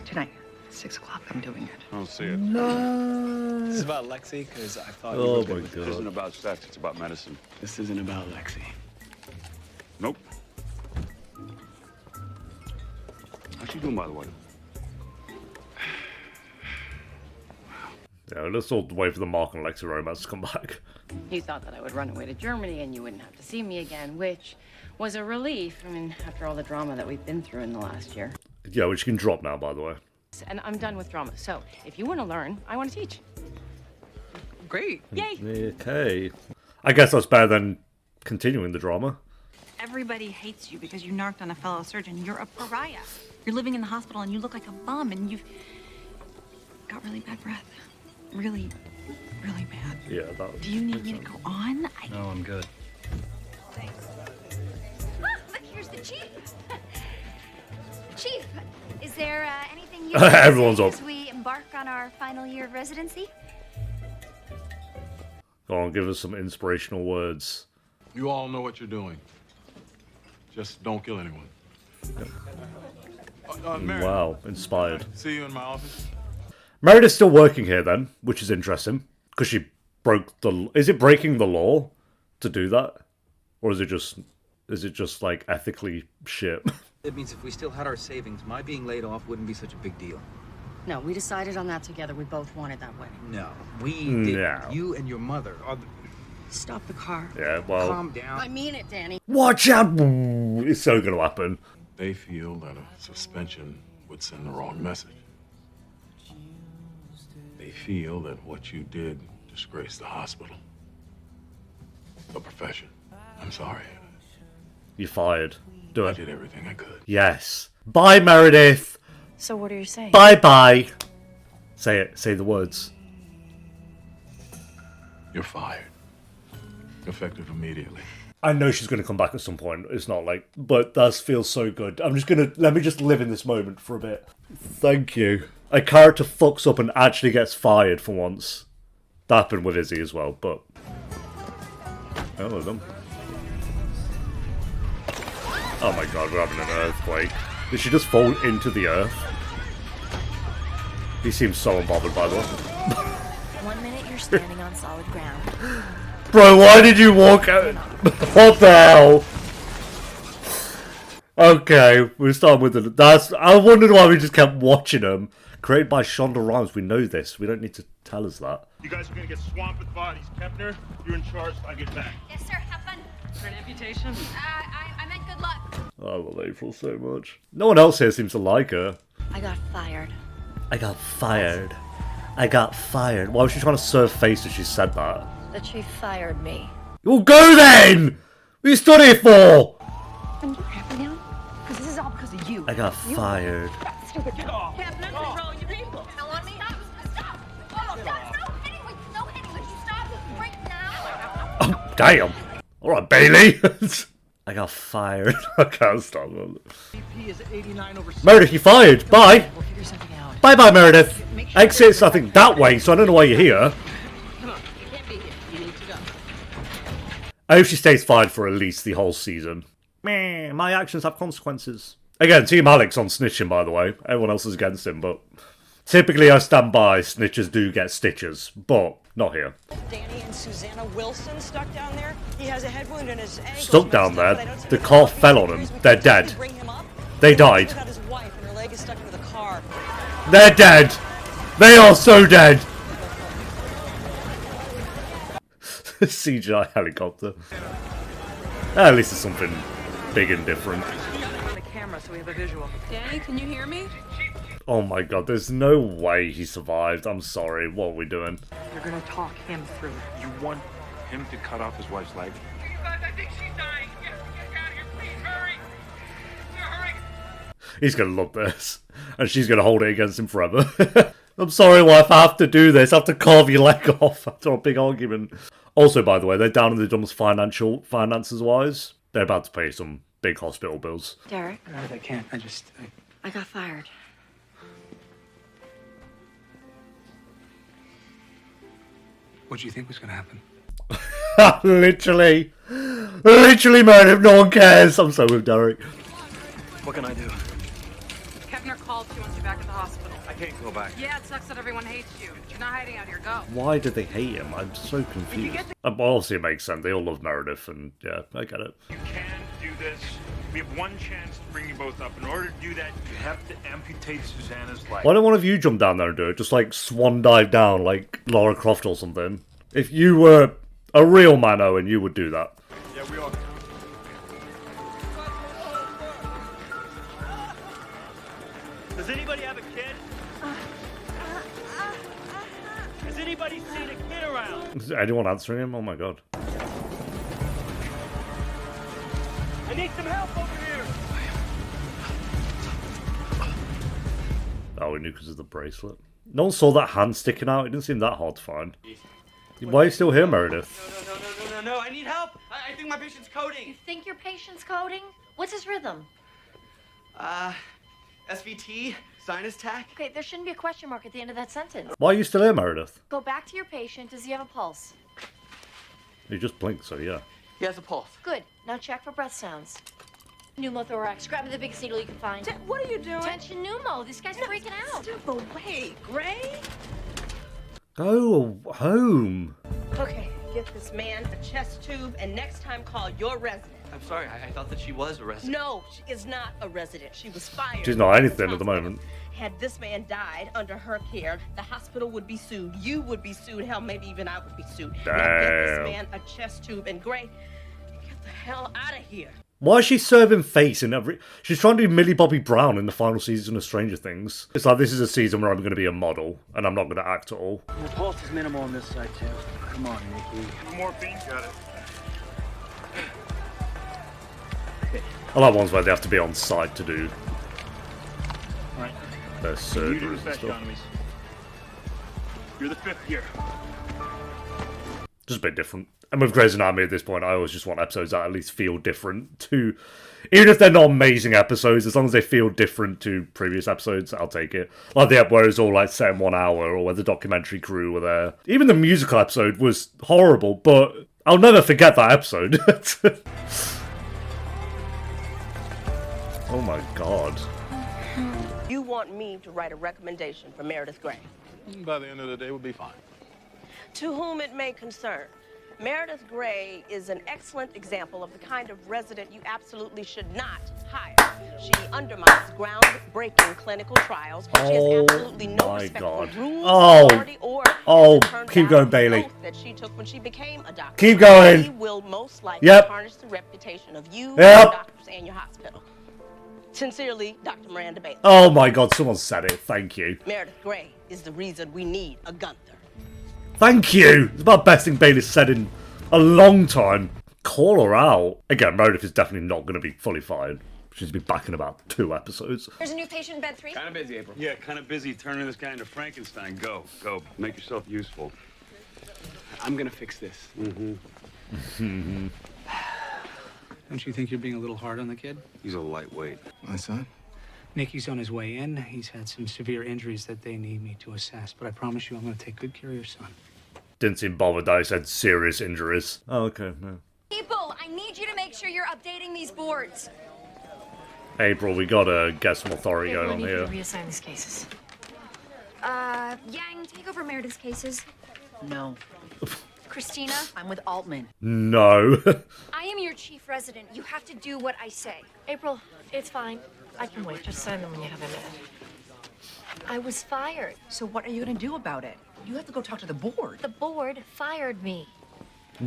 Tonight, 6 o'clock, I'm doing it.
I don't see it.
No.
This is about Lexi, because I thought you
Oh
were
my
good with
This isn't
god.
about sex, it's about medicine.
This isn't about Lexi.
Nope. How's she doing, by the way?
Yeah, let's all wait for the Mark and Alexa romance to come back.
You thought that I would run away to Germany and you wouldn't have to see me again, which was a relief. I mean, after all the drama that we've been through in the last year.
Yeah, which you can drop now, by the way.
And I'm done with drama. So if you want to learn, I want to teach.
Great.
Yay!
Okay. I guess that's better than continuing the drama.
everybody hates you because you narked on a fellow surgeon. You're a pariah. You're living in the hospital and you look like a bum and you've got really bad breath. Really, really bad.
Yeah, that.
Do you need me to go on?
No, I'm good.
Look, here's the chief. Chief, is there anything you
Everyone's up.
as we embark on our final year of residency?
Go on, give us some inspirational words.
You all know what you're doing. Just don't kill anyone. Meredith,
Wow, inspired.
see you in my office.
Meredith's still working here then, which is interesting. Because she broke the... Is it breaking the law to do that? Or is it just like ethically shit?
It means if we still had our savings, my being laid off wouldn't be such a big deal.
No, we decided on that together. We both wanted that wedding.
No, we did.
No.
You and your mother are the...
Stop the car.
Yeah, well...
Calm down.
I mean it, Danny.
Watch out! It's so gonna happen.
They feel that a suspension would send the wrong message. They feel that what you did disgraced the hospital. The profession. I'm sorry.
You're fired. Do
I
it.
did everything I could.
Yes. Bye, Meredith!
So what are you saying?
Bye-bye! Say it. Say the words.
You're fired. Effective immediately.
I know she's going to come back at some point. It's not like... But that feels so good. I'm just going to... Let me just live in this moment for a bit. Thank you. A character fucks up and actually gets fired for once. That happened with Izzy as well, but... Oh, them. Oh my god, we're having an earthquake. Did she just fall into the earth? He seems so unbothered, by the way.
1 minute you're standing on solid ground.
Bro, why did you walk out? What the hell? Okay, we're starting with the... I wondered why we just kept watching them. Created by Shonda Rhimes, we know this. We don't need to tell us that.
You guys are gonna get swamped with bodies. Kepner, you're in charge till I get back.
Yes, sir. Have fun.
For an amputation?
I meant good luck.
I love April so much. No one else here seems to like her.
I got fired.
I got fired. I got fired. Why was she trying to serve face as she said that?
The chief fired me.
Well, go then! What are you studying for?
Are you happy now? Because this is all because of you.
I got fired.
Stupid. Get off. Captain,
Control your people. Tell on me. Stop. Oh, no hitting. Would you stop right now?
Oh, damn. Alright, Bailey. I got fired. I can't stop. Meredith, you fired. Bye.
We'll figure something out.
Bye-bye, Meredith. Exits, I think, that way, so I don't know why you're here.
Come on. You can't be here. You need to go.
I hope she stays fired for at least the whole season. Meh, my actions have consequences. Again, Team Alex on snitching, by the way. Everyone else is against him, but... Typically, I stand by. Snitches do get stitches, but not here.
Danny and Susanna Wilson stuck down there. He has a head wound in his ankle.
Stuck down there. The car fell on him. They're dead. They died.
His wife and her leg is stuck into the car.
They're dead. They are so dead. CGI helicopter. At least it's something big and different.
On the camera so we have a visual. Danny, can you hear me?
Oh my god, there's no way he survived. I'm sorry. What are we doing?
You're gonna talk him through.
You want him to cut off his wife's leg?
You guys, I think she's dying. Get out of here, please, hurry. Hurry.
He's gonna love this. And she's gonna hold it against him forever. I'm sorry, wife, I have to do this. I have to carve your leg off after a big argument. Also, by the way, they're down in the dumps finances-wise. They're about to pay some big hospital bills.
Derek?
I can't.
I got fired.
What do you think was going to happen?
Literally, Meredith, no one cares. I'm so with Derek.
What can I do?
Kepner called you once you're back at the hospital.
I can't go back.
Yeah, it sucks that everyone hates you. You're not hiding out here. Go.
Why do they hate him? I'm so confused. Obviously, it makes sense. They all love Meredith, and yeah, I get it.
You can do this. We have one chance to bring you both up. In order to do that, you have to amputate Susanna's leg.
Why don't one of you jump down there and do it? Just like swan dive down, like Lara Croft or something. If you were a real man, Owen, you would do that.
Yeah, we all.
Does anybody have a kid? Has anybody seen a kid around?
Is anyone answering him? Oh my god.
I need some help over here.
Oh, we knew because of the bracelet. No one saw that hand sticking out. It didn't seem that hard to find. Why are you still here, Meredith?
No, I need help. I think my patient's coding.
You think your patient's coding? What's his rhythm?
SVT, sinus tack.
Okay, there shouldn't be a question mark at the end of that sentence.
Why are you still here, Meredith?
Go back to your patient. Does he have a pulse?
You just blinked, so yeah.
He has a pulse.
Good. Now check for breath sounds. Pneumothorax. Grab the biggest needle you can find.
What are you doing?
Tension pneumo. This guy's freaking out.
Step away, Gray.
Go home.
Okay, get this man a chest tube and next time call your resident.
I'm sorry, I thought that she was a resident.
No, she is not a resident. She was fired.
She's not anything at the moment.
Had this man died under her care, the hospital would be sued. You would be sued. Hell, maybe even I would be sued.
Damn.
Now get this man a chest tube and Gray, get the hell out of here.
Why is she serving face in every... She's trying to do Millie Bobby Brown in the final season of Stranger Things. It's like, this is a season where I'm going to be a model, and I'm not going to act at all.
The pulse is minimal on this side, too. Come on, Nikki.
Morphine, got it.
I like ones where they have to be on site to do
Right.
their
You do
surgeries
the
and
best,
stuff.
Economies. You're the fifth year.
Just a bit different. And with Grey's Anatomy at this point, I always just want episodes that at least feel different to... Even if they're not amazing episodes, as long as they feel different to previous episodes, I'll take it. Like the episode where it's all like set in 1 hour, or where the documentary crew were there. Even the musical episode was horrible, but I'll never forget that episode. Oh my god.
You want me to write a recommendation for Meredith Gray.
By the end of the day, we'll be fine.
To whom it may concern, Meredith Gray is an excellent example of the kind of resident you absolutely should not hire. She undermines groundbreaking clinical trials. She has absolutely no respect for rules, authority, or
keep going, Bailey.
that she took when she became a doctor.
Keep going.
She will most likely
Yep.
tarnish the reputation of you,
Yep.
your doctors, and your hospital. Sincerely, Dr. Miranda Bailey.
Oh my god, someone said it. Thank you.
Meredith Gray is the reason we need a Gunther.
Thank you! It's about the best thing Bailey's said in a long time. Call her out. Again, Meredith is definitely not going to be fully fired. She's been back in about 2 episodes.
There's a new patient in bed 3.
Kind of busy, April. Yeah, kind of busy turning this guy into Frankenstein. Go. Make yourself useful.
I'm gonna fix this.
Mm-hmm.
Don't you think you're being a little hard on the kid?
He's a lightweight.
My son?
Nikki's on his way in. He's had some severe injuries that they need me to assess, but I promise you I'm gonna take good care of your son.
Didn't seem bothered that he said serious injuries. Oh, okay, no.
People, I need you to make sure you're updating these boards.
April, we gotta get some authority
April,
going on
I need you
here.
to reassign these cases.
Yang, take over Meredith's cases.
No.
Christina,
I'm with Altman.
No.
I am your chief resident. You have to do what I say.
April, it's fine. I can wait. Just sign them when you have a minute. I was fired.
So what are you going to do about it? You have to go talk to the board.
The board fired me.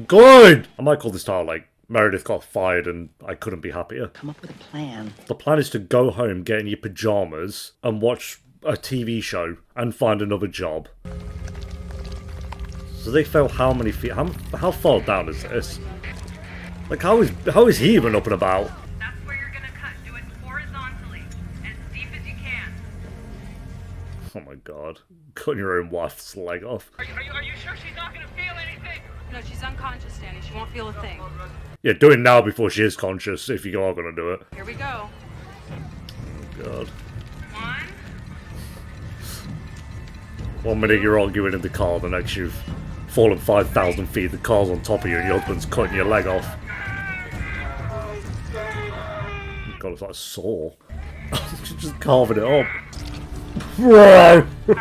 Good! I might call this title like Meredith got fired and I couldn't be happier.
Come up with a plan.
The plan is to go home, get in your pajamas, and watch a TV show and find another job. So they fell how many feet? How far down is this? Like, how is he even up and about?
That's where you're gonna cut. Do it horizontally, as deep as you can.
Oh my god. Cutting your own wife's leg off.
Are you sure she's not gonna feel anything?
No, she's unconscious, Danny. She won't feel a thing.
Yeah, do it now before she is conscious, if you are gonna do it.
Here we go.
Oh god.
1.
1 minute you're arguing in the car, the next you've fallen 5,000 feet, the car's on top of you and your husband's cutting your leg off. God, it's like a saw. She's just carving it up. Bro!
Put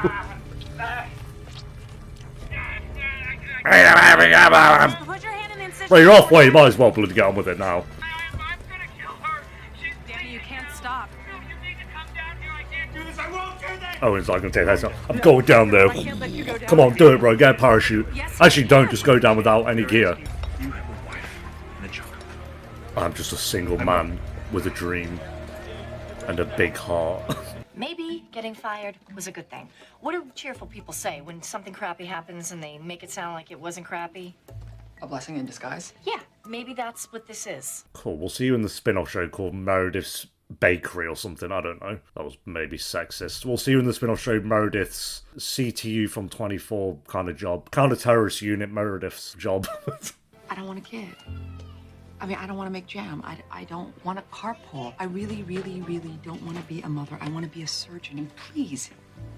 your hand in the incision.
Well, you're halfway, you might as well bloody get on with it now.
Danny, you can't stop.
Owen's not gonna take that. I'm going down there. Come on, do it, bro. Get a parachute. Actually, don't just go down without any gear. I'm just a single man with a dream and a big heart.
Maybe getting fired was a good thing. What do cheerful people say when something crappy happens and they make it sound like it wasn't crappy?
A blessing in disguise?
Yeah, maybe that's what this is.
Cool. We'll see you in the spin-off show called Meredith's Bakery or something. I don't know. That was maybe sexist. We'll see you in the spin-off show Meredith's CTU from 24 kind of job. Counter-terrorist unit Meredith's job.
I don't want a kid. I mean, I don't want to make jam. I don't want a carpool. I really, really, really don't want to be a mother. I want to be a surgeon. And please,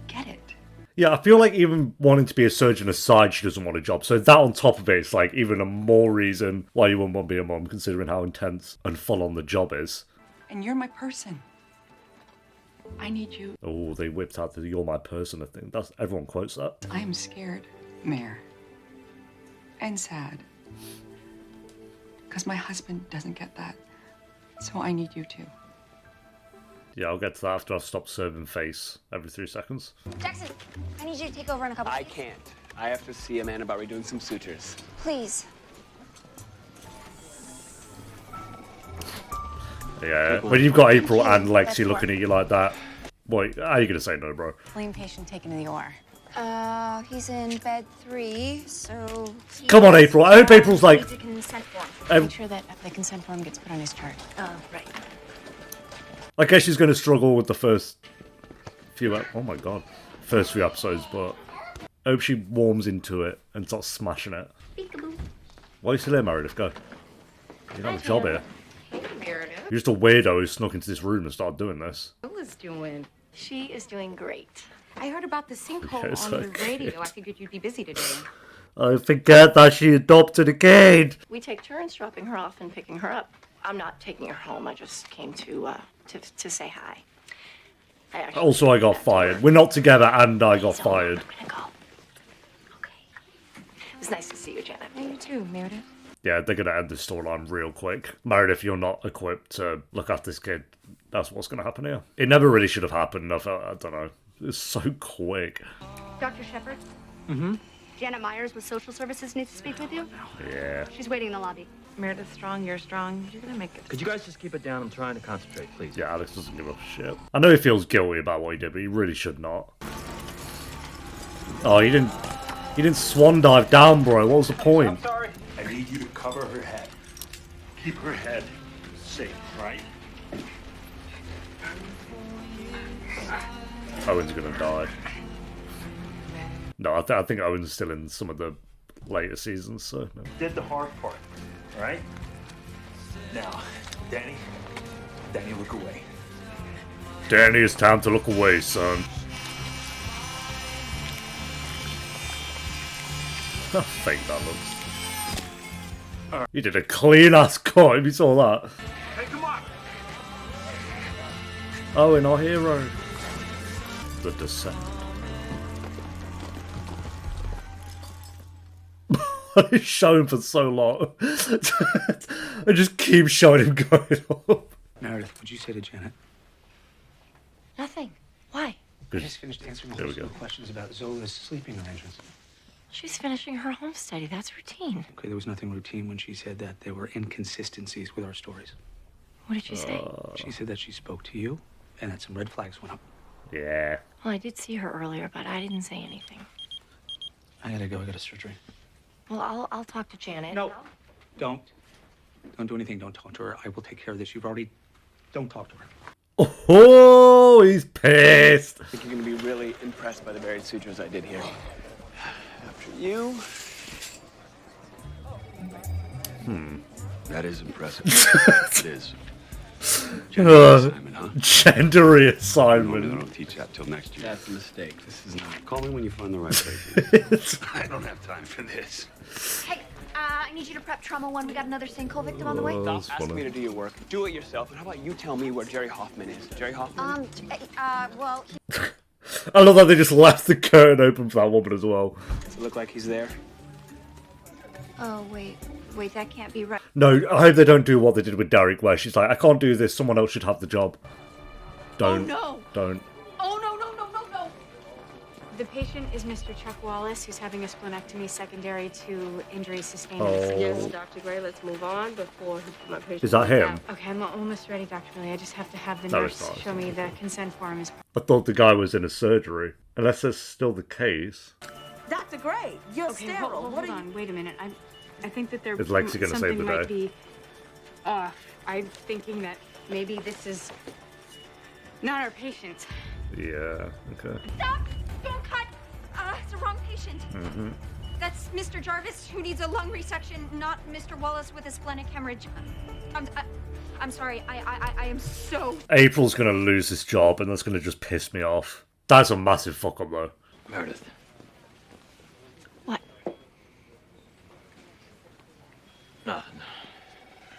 get it.
Yeah, I feel like even wanting to be a surgeon aside, she doesn't want a job. So that on top of it, it's like even a more reason why you wouldn't want to be a mom, considering how intense and full-on the job is.
And you're my person. I need you.
Oh, they whipped out the "You're my person" thing. That's everyone quotes that.
I am scared, Mayor. And sad. Because my husband doesn't get that. So I need you to.
Yeah, I'll get to that after I've stopped serving face every 3 seconds.
Jackson, I need you to take over in a couple.
I can't. I have to see Amanda about redoing some sutures.
Please.
Yeah, when you've got April and Lexi looking at you like that, boy, how are you gonna say no, bro?
Fleeing patient taken to the OR.
He's in bed 3, so...
Come on, April. I hope April's like...
Needs a consent form. Make sure that the consent form gets put on his chart.
Right.
I guess she's gonna struggle with the first few... Oh my god. First few episodes, but... I hope she warms into it and starts smashing it.
Peekaboo.
Why are you still here, Meredith? Go. You don't have a job here.
Hey, Meredith.
You're just a weirdo who snuck into this room and started doing this.
Who is doing?
She is doing great.
I heard about the sinkhole
Yes,
on
I
the
did.
radio. I figured you'd be busy today.
I forget that she adopted a kid.
We take turns dropping her off and picking her up. I'm not taking her home. I just came to say hi.
Also, I got fired. We're not together and I got fired.
It was nice to see you, Janet.
You too, Meredith.
Yeah, they're gonna end this storyline real quick. Meredith, you're not equipped to look after this kid. That's what's gonna happen here. It never really should have happened. I don't know. It's so quick.
Dr. Shepard?
Mm-hmm.
Janet Myers with Social Services needs to speak with you.
Yeah.
She's waiting in the lobby.
Meredith's strong, you're strong. You're gonna make it.
Could you guys just keep it down? I'm trying to concentrate, please.
Yeah, Alex doesn't give a shit. I know he feels guilty about what he did, but he really should not. Oh, he didn't swan dive down, bro. What was the point?
I'm sorry. I need you to cover her head. Keep her head safe, right?
Owen's gonna die. No, I think Owen's still in some of the later seasons, so... No.
Did the hard part, right? Now, Danny, look away.
Danny, it's time to look away, son. How fake that looks. You did a clean-ass cut, if you saw that.
Hey, come on!
Owen, our hero. The Descent. He's showing for so long. I just keep showing him going up.
Meredith, what'd you say to Janet?
Nothing. Why?
I just finished answering all
There we
those
go.
questions about Zola's sleeping arrangements.
She's finishing her home study. That's routine.
Okay, there was nothing routine when she said that there were inconsistencies with our stories.
What did she say?
She said that she spoke to you and that some red flags went up.
Yeah.
Well, I did see her earlier, but I didn't say anything.
I gotta go. I got a surgery.
Well, I'll talk to Janet.
No. Don't. Don't do anything. Don't talk to her. I will take care of this. You've already... Don't talk to her.
Oh, he's pissed.
I think you're gonna be really impressed by the buried sutures I did here. After you.
That is impressive. It is.
Gender reassignment.
I don't teach that till next year.
That's a mistake. This is not.
Call me when you find the right place. I don't have time for this.
Hey, I need you to prep trauma 1. We got another sinkhole victim on the way.
Stop asking me to do your work. Do it yourself. And how about you tell me where Jerry Hoffman is? Jerry Hoffman?
Well,
I love that they just left the curtain open for that woman as well.
Does it look like he's there?
Oh, wait, that can't be right.
No, I hope they don't do what they did with Derek, where she's like, I can't do this, someone else should have the job. Don't.
no.
Don't.
Oh, no.
The patient is Mr. Chuck Wallace, who's having a splenectomy secondary to injuries sustained.
Oh.
Yes, Dr. Gray, let's move on before my patient.
Is that him?
Okay, I'm almost ready, Dr. Billy. I just have to have the
No, it's
nurse
not.
show me the consent form.
I thought the guy was in a surgery. Unless that's still the case.
Dr. Gray, you're
Okay,
sterile.
hold
What are
on. Wait a minute. I think that there
Is Lexi gonna save the
something might
day?
be off. I'm thinking that maybe this is not our patient.
Yeah, okay.
Stop! Don't cut! It's the wrong patient.
Mm-hmm.
That's Mr. Jarvis, who needs a lung resection, not Mr. Wallace with a splenic hemorrhage. I'm sorry. I am so...
April's gonna lose this job, and that's gonna just piss me off. That's a massive fuck up, though.
Meredith.
What?
Nothing.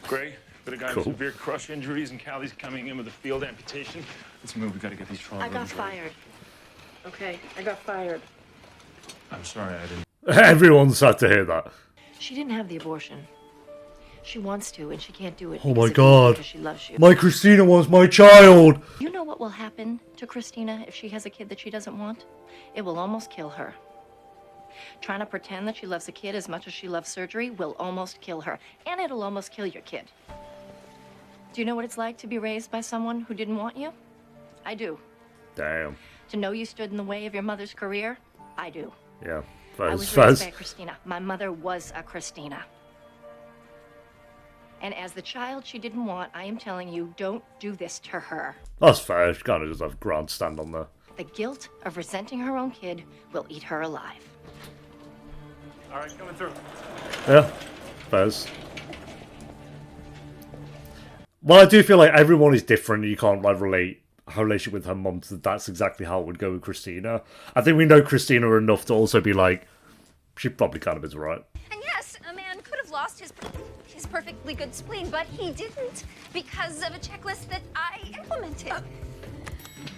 Gray, got a guy
Cool.
with severe crush injuries, and Callie's coming in with a field amputation. Let's move. We gotta get these trauma
I got
rooms ready.
fired. Okay, I got fired.
I'm sorry, I didn't.
Everyone's sad to hear that.
She didn't have the abortion. She wants to, and she can't do it.
Oh
because
my
of you,
god.
because she loves you.
My Cristina was my child!
You know what will happen to Cristina if she has a kid that she doesn't want? It will almost kill her. Trying to pretend that she loves a kid as much as she loves surgery will almost kill her. And it'll almost kill your kid. Do you know what it's like to be raised by someone who didn't want you? I do.
Damn.
To know you stood in the way of your mother's career? I do.
Yeah.
I was
Faz.
raised by a Cristina. My mother was a Cristina. And as the child she didn't want, I am telling you, don't do this to her.
That's fair. She can't just have Grant stand on there.
The guilt of resenting her own kid will eat her alive.
All right, coming through.
Yeah. Faz. Well, I do feel like everyone is different. You can't like relate her relationship with her mum to that's exactly how it would go with Cristina. I think we know Cristina enough to also be like, she probably kind of is right.
And yes, a man could have lost his perfectly good spleen, but he didn't because of a checklist that I implemented.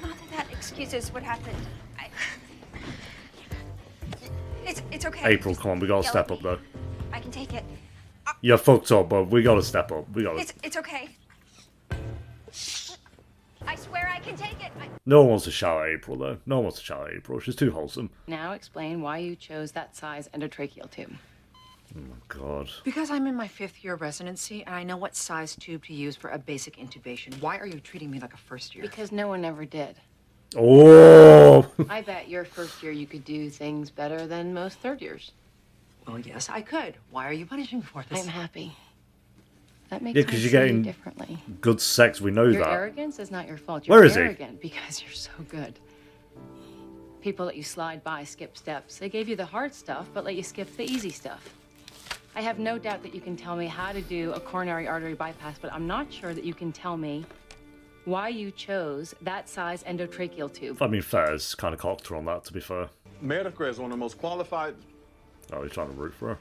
Not that excuses what happened. It's okay.
April, come on, we gotta step up though.
I can take it.
You're fucked up, but we gotta step up. We gotta.
It's okay. I swear I can take it.
No one wants to shout at April though. No one wants to shout at April. She's too wholesome.
Now explain why you chose that size endotracheal tube.
Oh my god.
Because I'm in my 5th year residency and I know what size tube to use for a basic intubation. Why are you treating me like a first year?
Because no one ever did.
Oh.
I bet your first year you could do things better than most third years.
Well, yes, I could. Why are you punishing me for this?
I'm happy. That makes
Yeah,
me
because you're
see you
getting
differently.
good sex. We know
Your
that.
arrogance is not your fault. You're
Where is he?
arrogant because you're so good. People let you slide by, skip steps. They gave you the hard stuff, but let you skip the easy stuff. I have no doubt that you can tell me how to do a coronary artery bypass, but I'm not sure that you can tell me why you chose that size endotracheal tube.
I mean, Fairs kind of cocked her on that, to be fair.
Meredith Gray is one of the most qualified...
Oh, he's trying to root for her.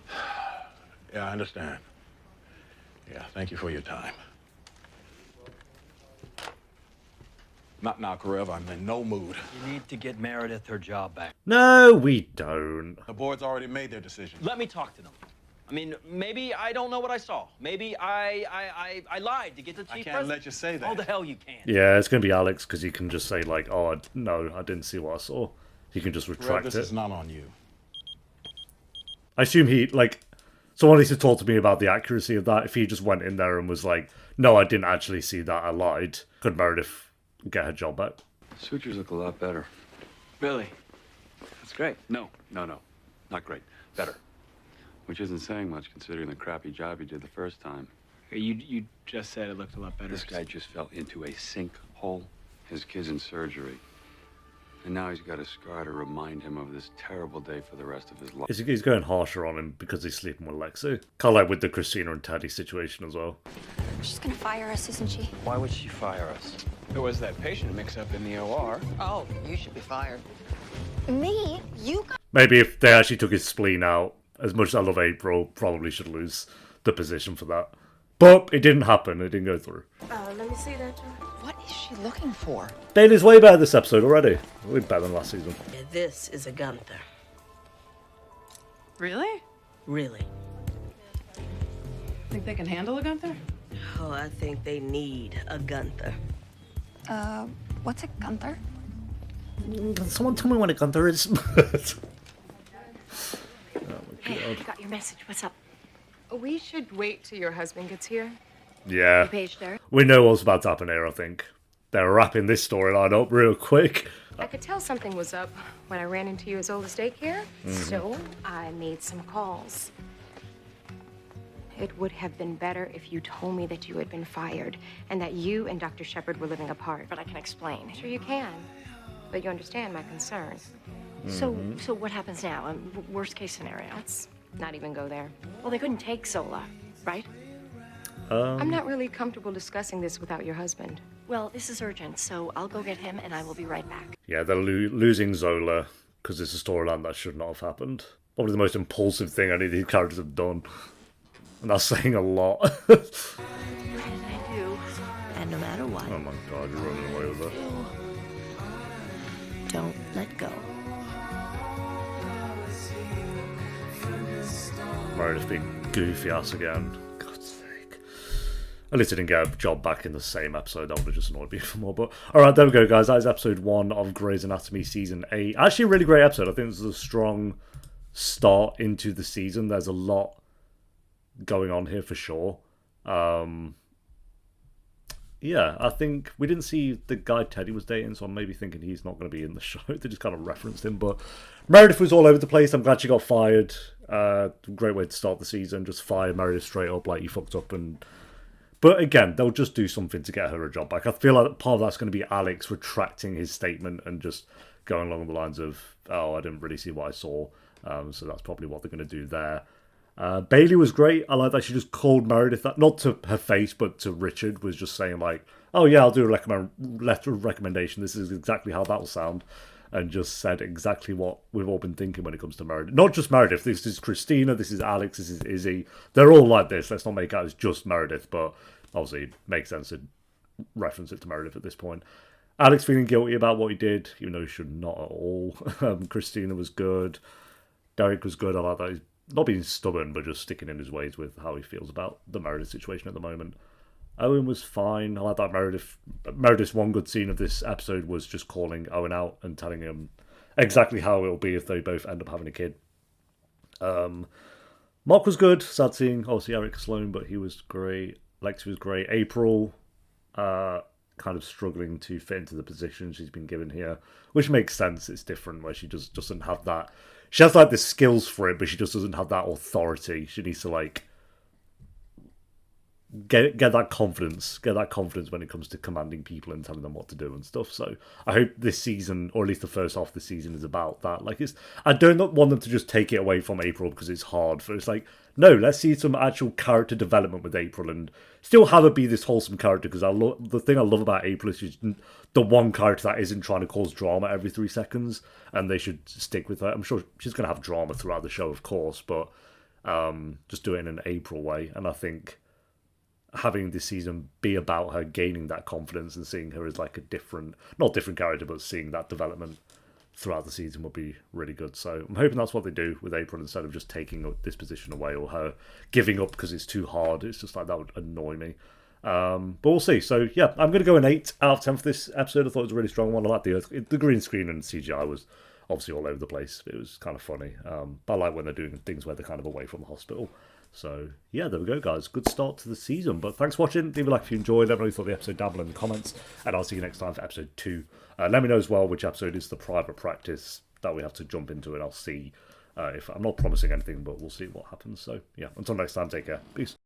Yeah, I understand. Yeah, thank you for your time. Not now, Karev. I'm in no mood.
You need to get Meredith her job back.
No, we don't.
The board's already made their decision.
Let me talk to them. I mean, maybe I don't know what I saw. Maybe I lied to get the chief
I can't
president.
let you say that.
Oh, the hell you can.
Yeah, it's going to be Alex, because he can just say, like, oh, no, I didn't see what I saw. He can just
Karev,
retract
this
it.
is not on you.
I assume he, like, someone needs to talk to me about the accuracy of that. If he just went in there and was like, no, I didn't actually see that, I lied, could Meredith get her job back?
Sutures look a lot better.
Really? That's great.
No, not great. Better. Which isn't saying much considering the crappy job he did the first time.
You just said it looked a lot better.
This guy just fell into a sinkhole. His kid's in surgery. And now he's got a scar to remind him of this terrible day for the rest of his life.
He's going harsher on him because he's sleeping with Lexi. Kind of like with the Cristina and Teddy situation as well.
She's gonna fire us, isn't she?
Why would she fire us?
There was that patient mix-up in the OR.
Oh, you should be fired.
Me? You got...
Maybe if they actually took his spleen out, as much as I love April, probably should lose the position for that. But it didn't happen. It didn't go through.
Let me see that.
What is she looking for?
Dana's way better this episode already. Way better than last season.
This is a Gunther.
Really?
Really.
Think they can handle a Gunther?
Oh, I think they need a Gunther.
What's a Gunther?
Someone tell me what a Gunther is.
Hey, I got your message. What's up?
We should wait till your husband gets here.
Yeah.
You paged her?
We know what's about to happen here, I think. They're wrapping this storyline up real quick.
I could tell something was up when I ran into you as old as daycare,
Mhm.
so I made some calls.
It would have been better if you told me that you had been fired and that you and Dr. Shepard were living apart.
But I can explain.
Sure you can, but you understand my concern.
So what happens now? Worst case scenario.
Let's not even go there.
Well, they couldn't take Zola, right?
I'm not really comfortable discussing this without your husband.
Well, this is urgent, so I'll go get him and I will be right back.
Yeah, they're losing Zola because it's a storyline that should not have happened. Probably the most impulsive thing any of these characters have done. And that's saying a lot.
What did I do? And no matter what...
Oh my god, you're running away with it.
Don't let go.
Meredith being goofy ass again. God's sake. At least I didn't get a job back in the same episode. That would have just annoyed me for more. But alright, there we go, guys. That is episode 1 of Grey's Anatomy Season 8. Actually, a really great episode. I think this is a strong start into the season. There's a lot going on here for sure. Yeah, I think we didn't see the guy Teddy was dating, so I'm maybe thinking he's not going to be in the show. They just kind of referenced him, but Meredith was all over the place. I'm glad she got fired. Great way to start the season. Just fire Meredith straight up like you fucked up. But again, they'll just do something to get her a job back. I feel like part of that's going to be Alex retracting his statement and just going along the lines of, oh, I didn't really see what I saw. So that's probably what they're going to do there. Bailey was great. I like that she just called Meredith that, not to her face, but to Richard, was just saying like, oh yeah, I'll do a letter of recommendation. This is exactly how that'll sound. And just said exactly what we've all been thinking when it comes to Meredith. Not just Meredith. This is Cristina, this is Alex, this is Izzy. They're all like this. Let's not make out it's just Meredith, but obviously it makes sense to reference it to Meredith at this point. Alex feeling guilty about what he did, even though he should not at all. Cristina was good. Derek was good. I like that. He's not being stubborn, but just sticking in his ways with how he feels about the Meredith situation at the moment. Owen was fine. I like that Meredith's one good scene of this episode was just calling Owen out and telling him exactly how it'll be if they both end up having a kid. Mark was good. Sad seeing, obviously, Eric Sloan, but he was great. Lexi was great. April, kind of struggling to fit into the position she's been given here, which makes sense. It's different where she just doesn't have that. She has like the skills for it, but she just doesn't have that authority. She needs to like get that confidence when it comes to commanding people and telling them what to do and stuff. So I hope this season, or at least the first half of the season, is about that. Like, I don't want them to just take it away from April because it's hard. It's like, no, let's see some actual character development with April and still have her be this wholesome character. Because the thing I love about April is she's the one character that isn't trying to cause drama every 3 seconds, and they should stick with her. I'm sure she's going to have drama throughout the show, of course, but just do it in an April way. And I think having this season be about her gaining that confidence and seeing her as like a not different character, but seeing that development throughout the season would be really good. So I'm hoping that's what they do with April instead of just taking this position away or her giving up because it's too hard. It's just like, that would annoy me. But we'll see. So yeah, I'm going to go an 8 out of 10 for this episode. I thought it was a really strong one. I like the green screen and CGI was obviously all over the place. It was kind of funny. But I like when they're doing things where they're kind of away from the hospital. So yeah, there we go, guys. Good start to the season. But thanks for watching. Leave a like if you enjoyed. Let me know what you thought of the episode down below in the comments. And I'll see you next time for episode 2. Let me know as well which episode is the private practice that we have to jump into. And I'll see if I'm not promising anything, but we'll see what happens. So yeah, until next time, take care. Peace.